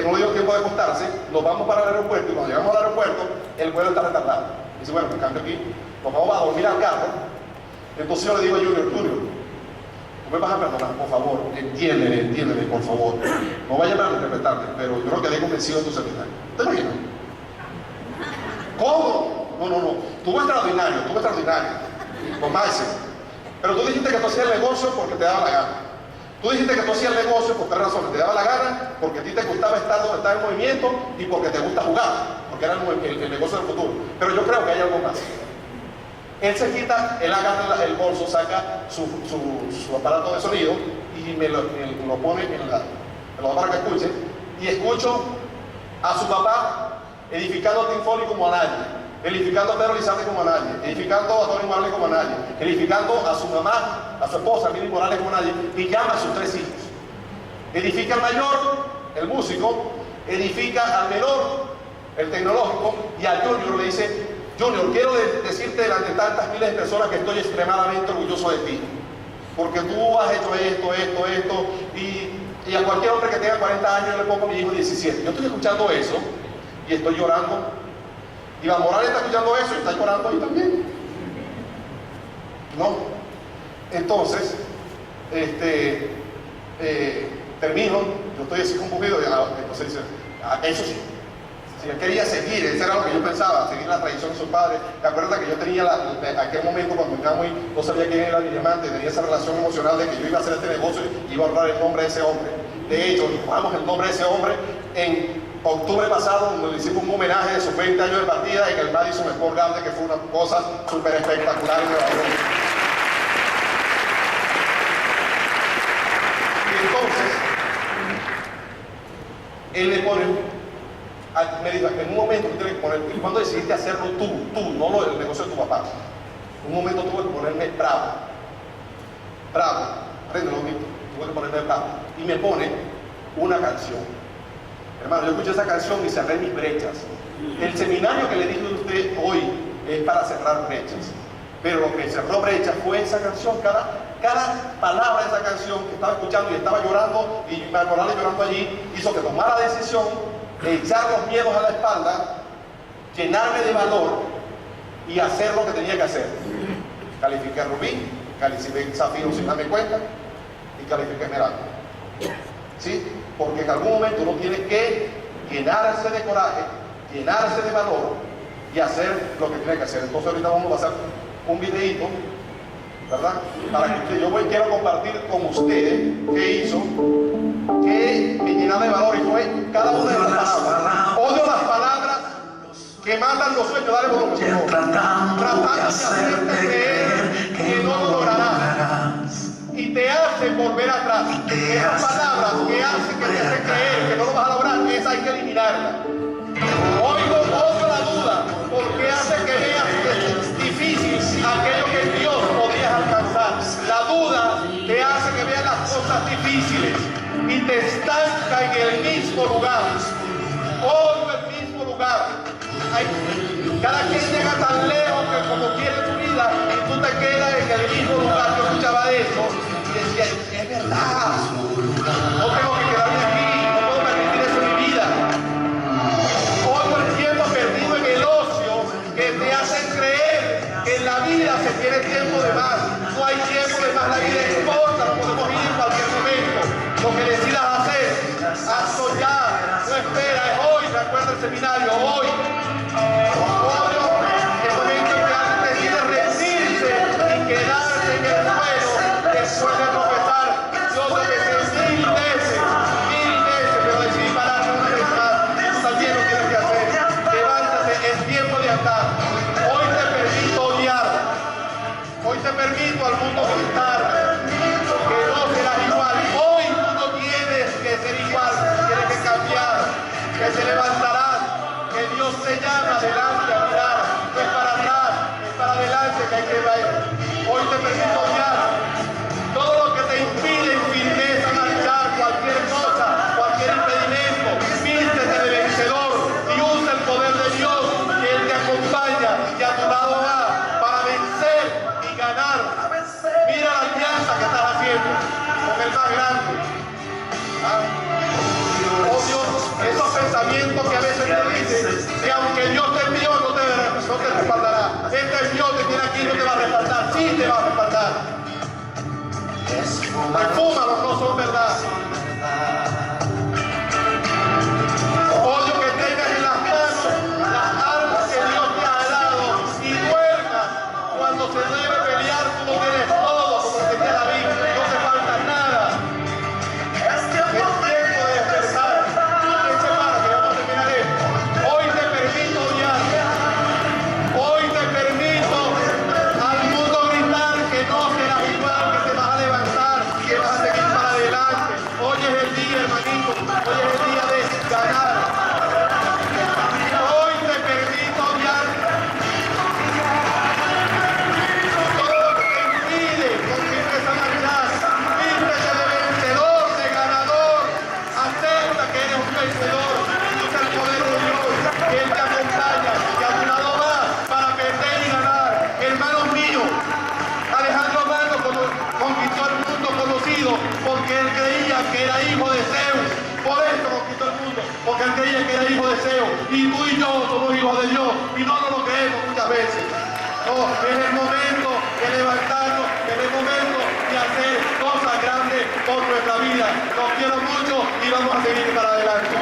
no le dio tiempo de acostarse, nos vamos para el aeropuerto, y cuando llegamos al aeropuerto, el vuelo está retardado. Dice, bueno, me cambio aquí, nos vamos a dormir al carro. Entonces yo le digo a Junior, tú me vas a perdonar, por favor, entiéndeme, por favor. No vaya a interpretarte, pero yo no quedé convencido de tu seminario. ¿Te imaginas? ¿Cómo? No, tuvo extraordinario, con Maise. Pero tú dijiste que tú hacías el negocio porque te daba la gana. Tú dijiste que tú hacías el negocio por 3 razones. Te daba la gana, porque a ti te gustaba estar donde está el movimiento y porque te gusta jugar, porque era el negocio del futuro. Pero yo creo que hay algo más. Él se quita, él agarra el bolso, saca su aparato de sonido y me lo pone en la para que escuche. Y escucho a su papá edificando a Tim Foley como a nadie, edificando a Pedro Lizardi como a nadie, edificando a Tony Morales como a nadie, edificando a su mamá, a su esposa, Mili Morales como a nadie, y llama a sus 3 hijos. Edifica al mayor, el músico, edifica al menor, el tecnológico, y al Junior le dice, Junior, quiero decirte delante de tantas miles de personas que estoy extremadamente orgulloso de ti, porque tú has hecho esto, y a cualquier hombre que tenga 40 años yo le pongo a mi hijo 17. Yo estoy escuchando eso y estoy llorando. Iván Morales está escuchando eso y está llorando ahí también. ¿No? Entonces, termino, yo estoy así conmovido, entonces dice, eso sí. Si él quería seguir, eso era lo que yo pensaba, seguir la tradición de sus padres. ¿Te acuerdas que yo tenía aquel momento cuando no sabía quién era mi diamante, tenía esa relación emocional de que yo iba a hacer este negocio y iba a honrar el nombre de ese hombre? De hecho, honramos el nombre de ese hombre en octubre pasado, donde le hicimos un homenaje de sus 20 años de partida en el Madison Square Garden, que fue una cosa súper espectacular en Nueva York. Y entonces, él le pone, me dijo, en un momento tú tienes que poner, y cuando decidiste hacerlo tú, no el negocio de tu papá, en un momento tuve que ponerme bravo, préndelo, tuve que ponerme bravo, y me pone una canción. Hermano, yo escuché esa canción y cerré mis brechas. El seminario que le dije a usted hoy es para cerrar brechas, pero lo que cerró brechas fue esa canción. Cada palabra de esa canción que estaba escuchando y estaba llorando, y me acordaba llorando allí, hizo que tomara la decisión de echar los miedos a la espalda, llenarme de valor y hacer lo que tenía que hacer. Califiqué Rubí, califiqué Zafiro sin darme cuenta y califiqué Esmeralda. ¿Sí? Porque en algún momento uno tiene que llenarse de coraje, llenarse de valor y hacer lo que tiene que hacer. Entonces ahorita vamos a hacer un videito, ¿verdad? Para que quiero compartir con ustedes qué hizo, que me llenaba de valor, y fue cada una de las palabras. Odio las palabras que matan largo sueño, dale volumen. Tratando de hacerte creer que no lo lograrás. Y te hacen volver atrás. Esas palabras que hacen que te hacen creer que no lo vas a lograr, esa hay que eliminarla. Oigo la duda, porque hace que veas que es difícil aquello que en Dios podías alcanzar. La duda te hace que veas las cosas difíciles y te estanca en el mismo lugar. Oigo el mismo lugar. Cada quien llega tan lejos que como quiere su vida y tú te quedas en el mismo lugar. Yo escuchaba eso y decía, es verdad, no tengo que quedarme aquí, no puedo permitir eso en mi vida. Oigo el tiempo perdido en el ocio que te hacen creer que en la vida se tiene tiempo de más. No hay tiempo de más, la vida es corta, no podemos ir en cualquier momento. Lo que decidas hacer, hazlo ya, no espera, es hoy, recuerda el seminario, hoy. El momento en que alguien decide rendirse y quedarse en el suelo después de tropezar. Yo tropecé mil veces, pero decidí pararme una vez más. Tú también lo tienes que hacer. Levántate, es tiempo de andar. Hoy te permito odiar. Hoy te permito al mundo gritar que no serás igual. Hoy tú no tienes que ser igual, tienes que cambiar, que se levantarás. Que Dios te llama adelante a mirar, no es para atrás, es para adelante que hay que ir. Hoy te permito odiar todo lo que te impide en firmeza marchar, cualquier cosa, cualquier impedimento. Vístete de vencedor y usa el poder de Dios, que Él te acompaña y a tu lado va para vencer y ganar. Mira la alianza que estás haciendo con el más grande. Oh Dios, esos pensamientos que a veces te dicen que aunque Dios te envió no te respaldará. Este Dios te tiene aquí, no te va a respaldar. Sí te va a respaldar. Refúmalos, no son verdad. Odio que tengas en las manos las armas que Dios te ha dado y duermas cuando se debe pelear. Tú lo tienes todo, como decía David, no te falta nada. Es tiempo de despertar. Hoy te permito odiar. Hoy te permito al mundo gritar que no serás igual, que te vas a levantar, que vas a seguir para adelante. Hoy es el día, hermanito. Hoy es el día de ganar. Hoy te permito odiar todo lo que te impide con firmeza marchar. Vístete de vencedor, de ganador. Acepta que eres un vencedor. Usa el poder de Dios, que Él te acompaña y a tu lado va para perder y ganar. Hermanos míos, Alejandro Magno conquistó el mundo conocido porque él creía que era hijo de Zeus. Por eso conquistó el mundo, porque él creía que era hijo de Zeus. Y tú y yo somos hijos de Dios y no nos lo creemos muchas veces. No, es el momento de levantarnos, es el momento de hacer cosas grandes por nuestra vida. Los quiero mucho y vamos a seguir para adelante.